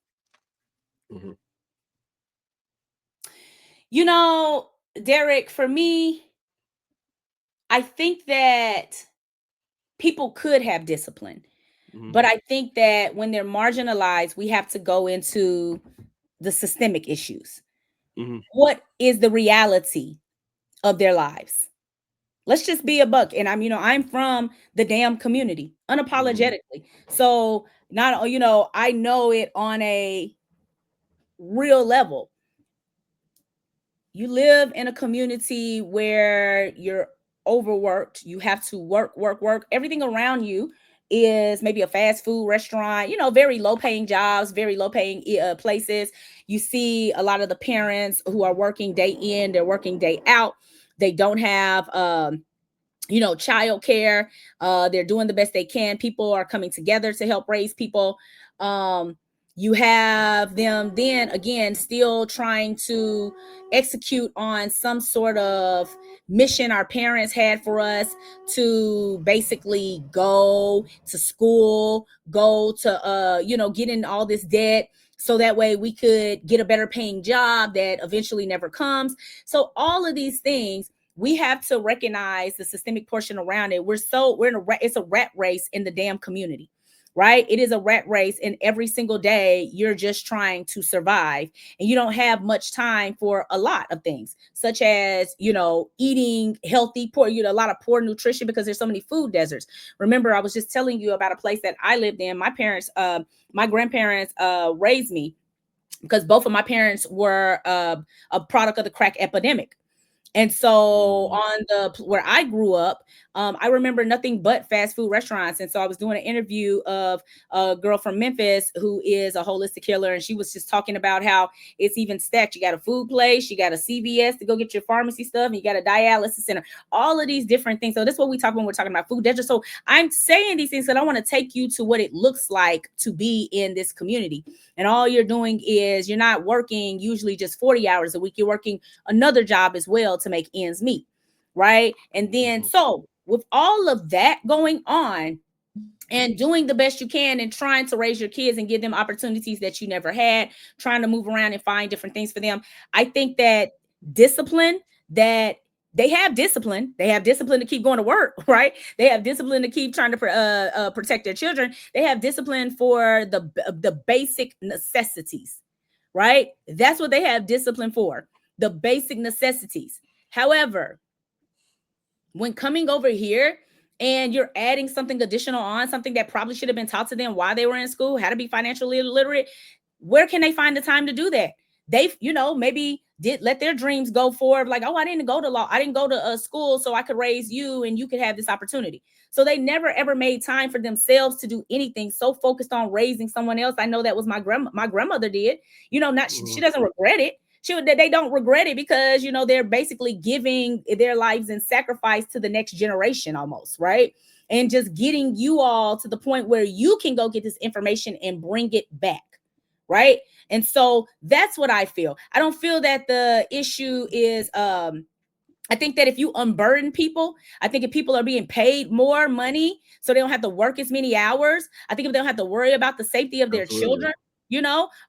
Mm-hmm. Derick, for me, I think that people could have discipline. Mm-hmm. But I think that when they're marginalized, we have to go into the systemic issues. Mm-hmm. What is the reality of their lives? Let's just be a buck. And I'm from the damn community, unapologetically. Mm-hmm. So I know it on a real level. You live in a community where you're overworked. You have to work. Everything around you is maybe a fast food restaurant, very low paying jobs, very low paying places. You see a lot of the parents who are working day in, they're working day out. They don't have, child care. They're doing the best they can. People are coming together to help raise people. You have them then again still trying to execute on some sort of mission our parents had for us to basically go to school, go to get in all this debt so that way we could get a better paying job that eventually never comes. So all of these things, we have to recognize the systemic portion around it. It's a rat race in the damn community. Right? It is a rat race, and every single day you're just trying to survive, and you don't have much time for a lot of things, such as, eating healthy, poor, a lot of poor nutrition because there's so many food deserts. Remember, I was just telling you about a place that I lived in. My parents, my grandparents raised me. because both of my parents were a product of the crack epidemic. And so on where I grew up, I remember nothing but fast food restaurants. And so I was doing an interview of a girl from Memphis who is a holistic healer. And she was just talking about how it's even stacked. You got a food place, you got a CVS to go get your pharmacy stuff, and you got a dialysis center, all of these different things. So that's what we talk when we're talking about food. That's just, so I'm saying these things because I want to take you to what it looks like to be in this community. And all you're doing is you're not working usually just 40 hours a week. You're working another job as well to make ends meet. Right. And then so with all of that going on and doing the best you can and trying to raise your kids and give them opportunities that you never had, trying to move around and find different things for them, I think that discipline, that they have discipline. They have discipline to keep going to work, right? They have discipline to keep trying to protect their children. They have discipline for the basic necessities, right? That's what they have discipline for, the basic necessities. However, when coming over here and you're adding something additional on, something that probably should have been taught to them while they were in school, how to be financially literate, where can they find the time to do that? They, maybe did let their dreams go forward. Like, oh, I didn't go to law. I didn't go to school so I could raise you and you could have this opportunity. So they never, ever made time for themselves to do anything, so focused on raising someone else. I know that was my grandmother did, she doesn't regret it. They don't regret it because, they're basically giving their lives in sacrifice to the next generation almost, right? And just getting you all to the point where you can go get this information and bring it back, right? And so that's what I feel. I don't feel that the issue is, I think that if you unburden people, I think if people are being paid more money so they don't have to work as many hours, I think if they don't have to worry about the safety of their children,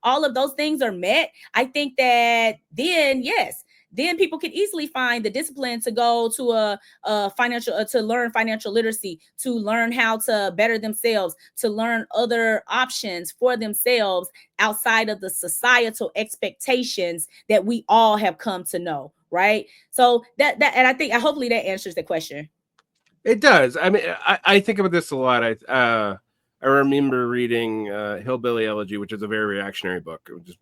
all of those things are met. I think that then, yes, then people can easily find the discipline to go to a financial, to learn financial literacy, to learn how to better themselves, to learn other options for themselves outside of the societal expectations that we all have come to know. Right. So that, and I think, hopefully that answers the question. It does. I mean, I think about this a lot. I remember reading Hillbilly Elegy, which is a very reactionary book. It just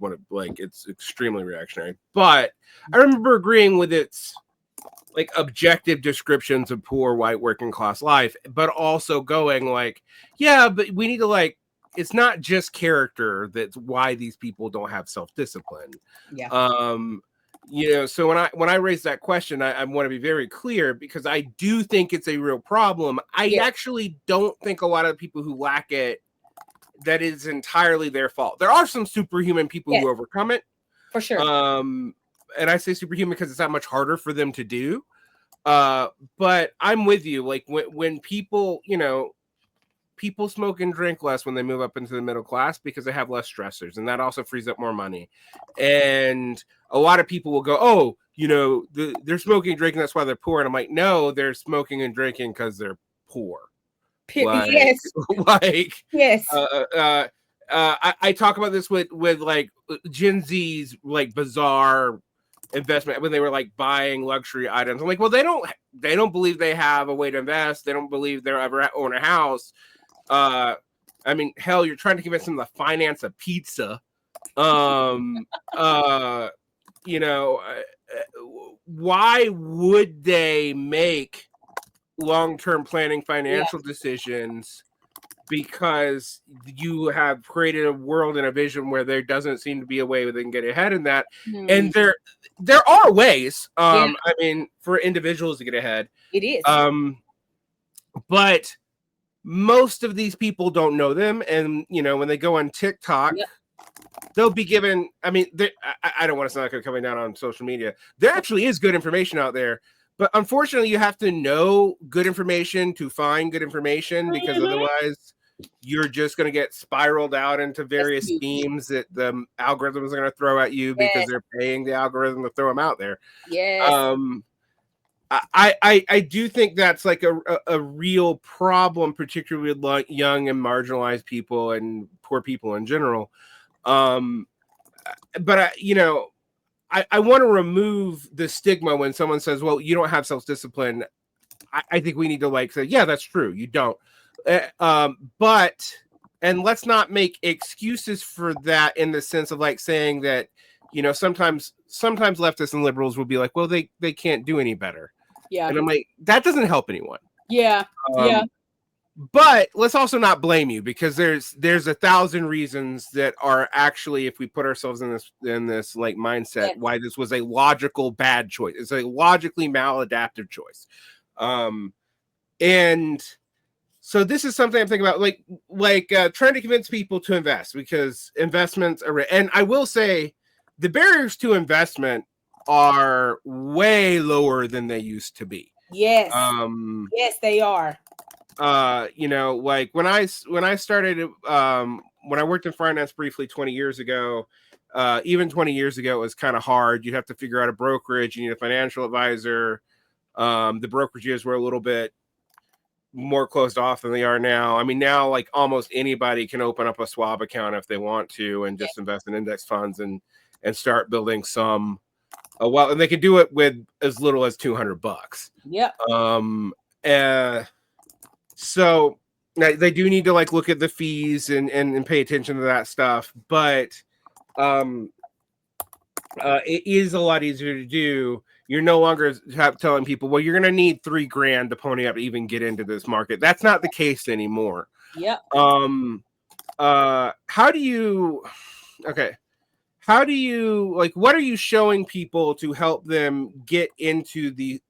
it's extremely reactionary. But I remember agreeing with its like objective descriptions of poor white working class life, but also going like, yeah, but we need to it's not just character that's why these people don't have self-discipline. Yeah. So when I raise that question, I want to be very clear because I do think it's a real problem. I actually don't think a lot of people who lack it, that is entirely their fault. There are some superhuman people who overcome it. For sure. And I say superhuman because it's that much harder for them to do. But I'm with you. Like when people, people smoke and drink less when they move up into the middle class because they have less stressors, and that also frees up more money. And a lot of people will go, oh, they're smoking and drinking, that's why they're poor. And I'm like, no, they're smoking and drinking because they're poor. Yes. Yes. I talk about this with like Gen Z's like bizarre investment when they were like buying luxury items. I'm like, well, they don't believe they have a way to invest. They don't believe they'll ever own a house. I mean, hell, you're trying to convince them to finance a pizza. Why would they make long-term planning financial decisions? Because you have created a world and a vision where there doesn't seem to be a way where they can get ahead in that. And there are ways, I mean, for individuals to get ahead. It is. But most of these people don't know them. And, when they go on TikTok, they'll be given, I mean, I don't want to sound like I'm coming down on social media. There actually is good information out there. But unfortunately, you have to know good information to find good information, because otherwise you're just going to get spiraled out into various schemes that the algorithms are going to throw at you because they're paying the algorithm to throw them out there. Yes. I do think that's like a real problem, particularly with young and marginalized people and poor people in general. But I want to remove the stigma when someone says, well, you don't have self-discipline. I think we need to say, yeah, that's true. You don't. But and let's not make excuses for that in the sense of like saying that, you know, sometimes leftists and liberals will be like, well, they can't do any better. Yeah. And I'm like, that doesn't help anyone. Yeah. Yeah. But let's also not blame you, because there's 1,000 reasons that are actually, if we put ourselves in this like mindset, why this was a logical bad choice. It's a logically maladaptive choice. And so this is something I'm thinking about, like trying to convince people to invest, because investments are, and I will say the barriers to investment are way lower than they used to be. Yes. Yes, they are. You know, like when I started, when I worked in finance briefly 20 years ago, even 20 years ago, it was kind of hard. You'd have to figure out a brokerage. You need a financial advisor. The brokerages were a little bit more closed off than they are now. I mean, now like almost anybody can open up a Schwab account if they want to, and just invest in index funds and start building some. Well, and they can do it with as little as $200. Yep. So they do need to like look at the fees and pay attention to that stuff, but it is a lot easier to do. You're no longer telling people, well, you're going to need $3,000 to pony up to even get into this market. That's not the case anymore. Yep. How do you like, what are you showing people to help them get into the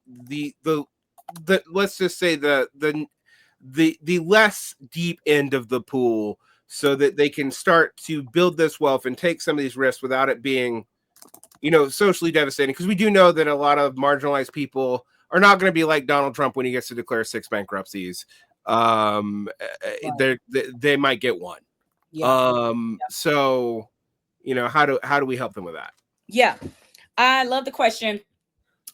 let's just say the less deep end of the pool, so that they can start to build this wealth and take some of these risks without it being, you know, socially devastating? Because we do know that a lot of marginalized people are not going to be like Donald Trump when he gets to declare 6 bankruptcies. Right. They might get one. Yeah. So, you know, how do we help them with that? Yeah, I love the question.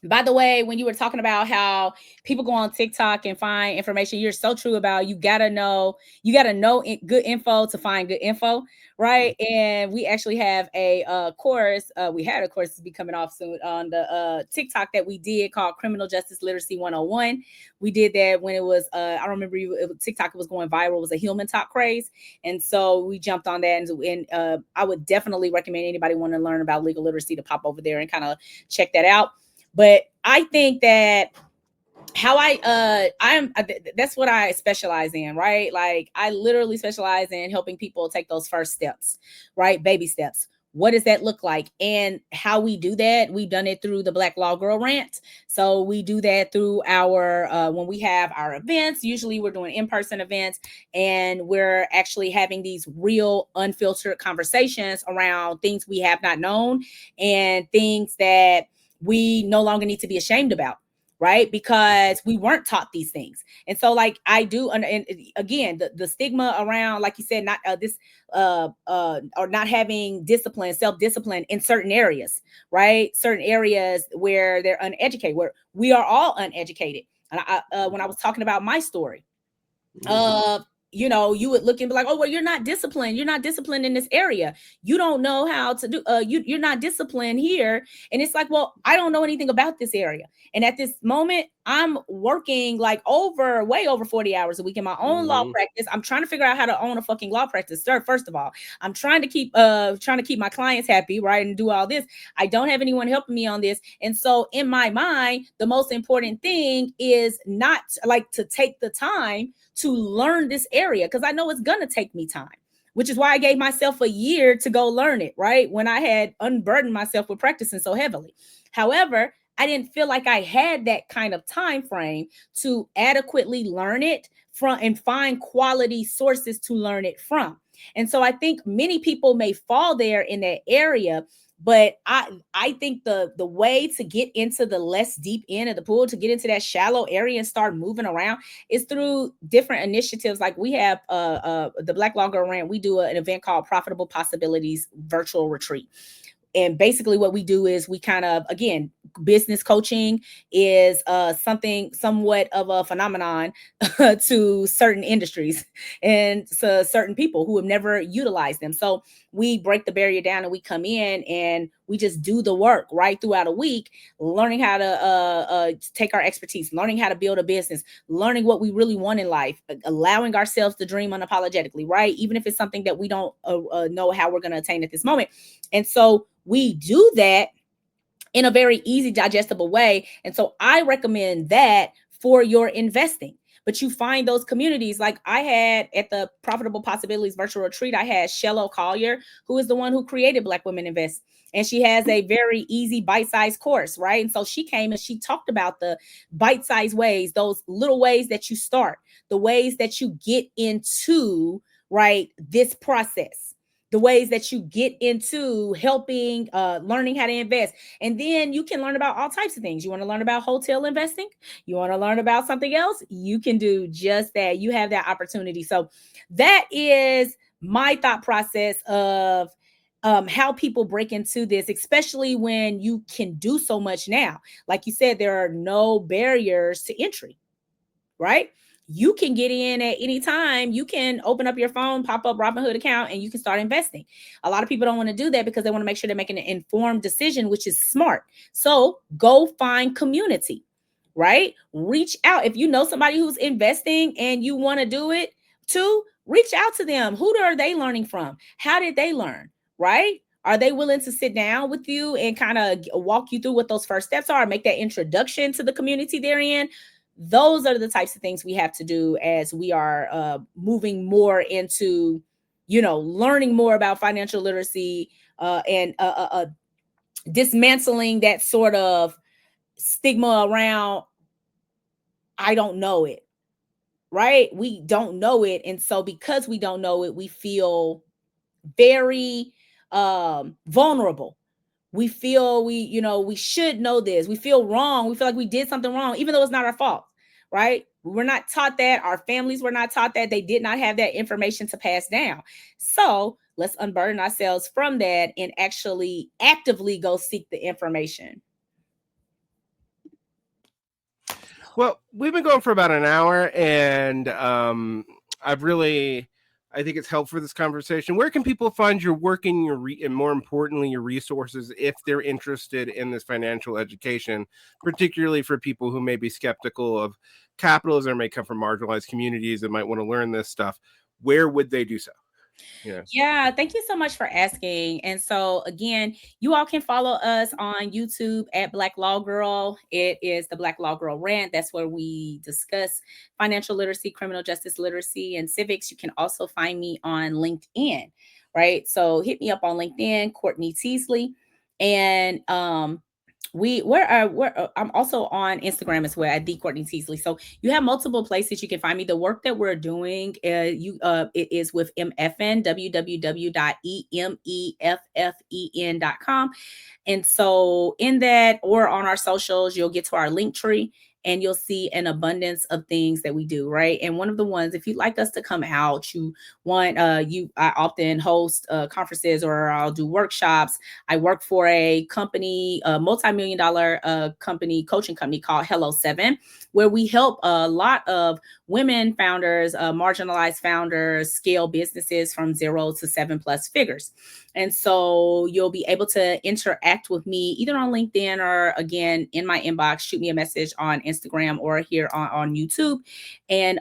By the way, when you were talking about how people go on TikTok and find information, you're so true about, you gotta know good info to find good info, right? And we actually have a course. We had a course to be coming off soon on the TikTok that we did called Criminal Justice Literacy 101. We did that when it was I remember TikTok was going viral. It was a human talk craze, and so we jumped on that. And I would definitely recommend anybody want to learn about legal literacy to pop over there and kind of check that out. But I think that how that's what I specialize in, right? Like, I literally specialize in helping people take those first steps, right? Baby steps. What does that look like? And how we do that, we've done it through the Black Law Girl Rant. So we do that through our, when we have our events, usually we're doing in-person events, and we're actually having these real unfiltered conversations around things we have not known and things that we no longer need to be ashamed about, right? Because we weren't taught these things. And so, like, I do, and again, the stigma around, like you said, not or not having discipline, self-discipline in certain areas, right? Certain areas where they're uneducated, where we are all uneducated. And when I was talking about my story, you know, you would look and be like, oh, well, you're not disciplined. You're not disciplined in this area. You don't know how to do, you're not disciplined here. And it's like, well, I don't know anything about this area. And at this moment, I'm working like way over 40 hours a week in my own law practice. I'm trying to figure out how to own a fucking law practice. First of all, I'm trying to keep my clients happy, right? And do all this. I don't have anyone helping me on this. And so in my mind, the most important thing is not like to take the time to learn this area, because I know it's going to take me time, which is why I gave myself a year to go learn it, right? When I had unburdened myself with practicing so heavily. However, I didn't feel like I had that kind of time frame to adequately learn it from and find quality sources to learn it from. And so I think many people may fall there in that area. But I think the way to get into the less deep end of the pool, to get into that shallow area and start moving around, is through different initiatives. Like we have the Black Law Girl Rant. We do an event called Profitable Possibilities Virtual Retreat. And basically what we do is we kind of, again, business coaching is somewhat of a phenomenon to certain industries and to certain people who have never utilized them. So we break the barrier down and we come in and We just do the work right throughout a week, learning how to take our expertise, learning how to build a business, learning what we really want in life, allowing ourselves to dream unapologetically, right? Even if it's something that we don't know how we're going to attain at this moment. And so we do that in a very easy, digestible way. And so I recommend that for your investing. But you find those communities, like I had at the Profitable Possibilities virtual retreat, I had Shello Collier, who is the one who created Black Women Invest. And she has a very easy bite-sized course, right? And so she came and she talked about the bite-sized ways, those little ways that you start, the ways that you get into, right, this process, the ways that you get into helping, learning how to invest. And then you can learn about all types of things. You want to learn about hotel investing? You want to learn about something else? You can do just that. You have that opportunity. So that is my thought process of how people break into this, especially when you can do so much now. Like you said, there are no barriers to entry, right? You can get in at any time. You can open up your phone, pop up Robinhood account, and you can start investing. A lot of people don't want to do that because they want to make sure they're making an informed decision, which is smart. So go find community, right? Reach out. If you know somebody who's investing and you want to do it too, reach out to them. Who are they learning from? How did they learn, right? Are they willing to sit down with you and kind of walk you through what those first steps are, make that introduction to the community they're in? Those are the types of things we have to do as we are moving more into, learning more about financial literacy and dismantling that sort of stigma around, I don't know it, right? We don't know it. And so because we don't know it, we feel very vulnerable. We feel we should know this. We feel wrong. We feel like we did something wrong, even though it's not our fault, right? We're not taught that. Our families were not taught that. They did not have that information to pass down. So let's unburden ourselves from that and actually actively go seek the information. Well, we've been going for about an hour, and I think it's helpful for this conversation. Where can people find your work and and more importantly, your resources if they're interested in this financial education, particularly for people who may be skeptical of capitalism or may come from marginalized communities that might want to learn this stuff? Where would they do so? Yeah, thank you so much for asking. And so again, you all can follow us on YouTube at Black Law Girl. It is the Black Law Girl Rant. That's where we discuss financial literacy, criminal justice literacy, and civics. You can also find me on LinkedIn, right? So hit me up on LinkedIn, Courtney Teasley. And I'm also on Instagram as well at the Courtney Teasley. So you have multiple places you can find me. The work that we're doing, it is with Emeffen, www.emeffen.com. And so in that, or on our socials, you'll get to our link tree and you'll see an abundance of things that we do, right? And one of the ones, if you'd like us to come out, I often host conferences or I'll do workshops. I work for a company, a multi-million-dollar coaching company called Hello 7, where we help a lot of women founders, marginalized founders scale businesses from 0 to 7+ figures. And so you'll be able to interact with me either on LinkedIn or again, in my inbox, shoot me a message on Instagram or here on YouTube. And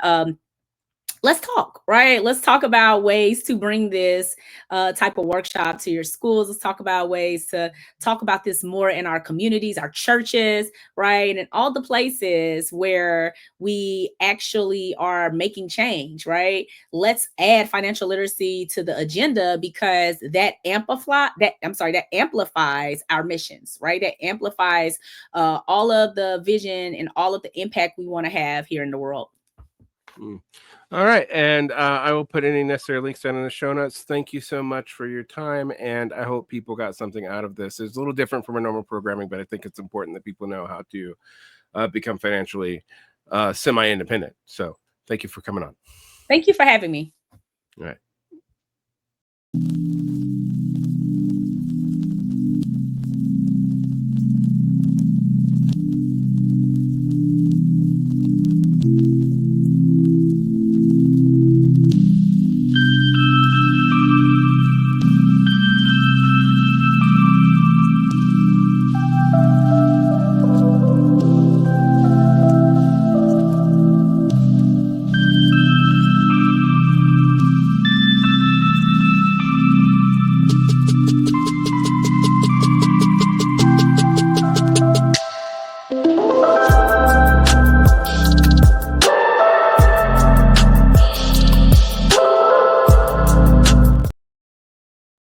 let's talk, right? Let's talk about ways to bring this type of workshop to your schools. Let's talk about ways to talk about this more in our communities, our churches, right? And all the places where we actually are making change, right? Let's add financial literacy to the agenda because that amplifies our missions, right? That amplifies all of the vision and all of the impact we want to have here in the world. All right. And I will put any necessary links down in the show notes. Thank you so much for your time. And I hope people got something out of this. It's a little different from our normal programming, but I think it's important that people know how to become financially semi-independent. So thank you for coming on. Thank you for having me. All right.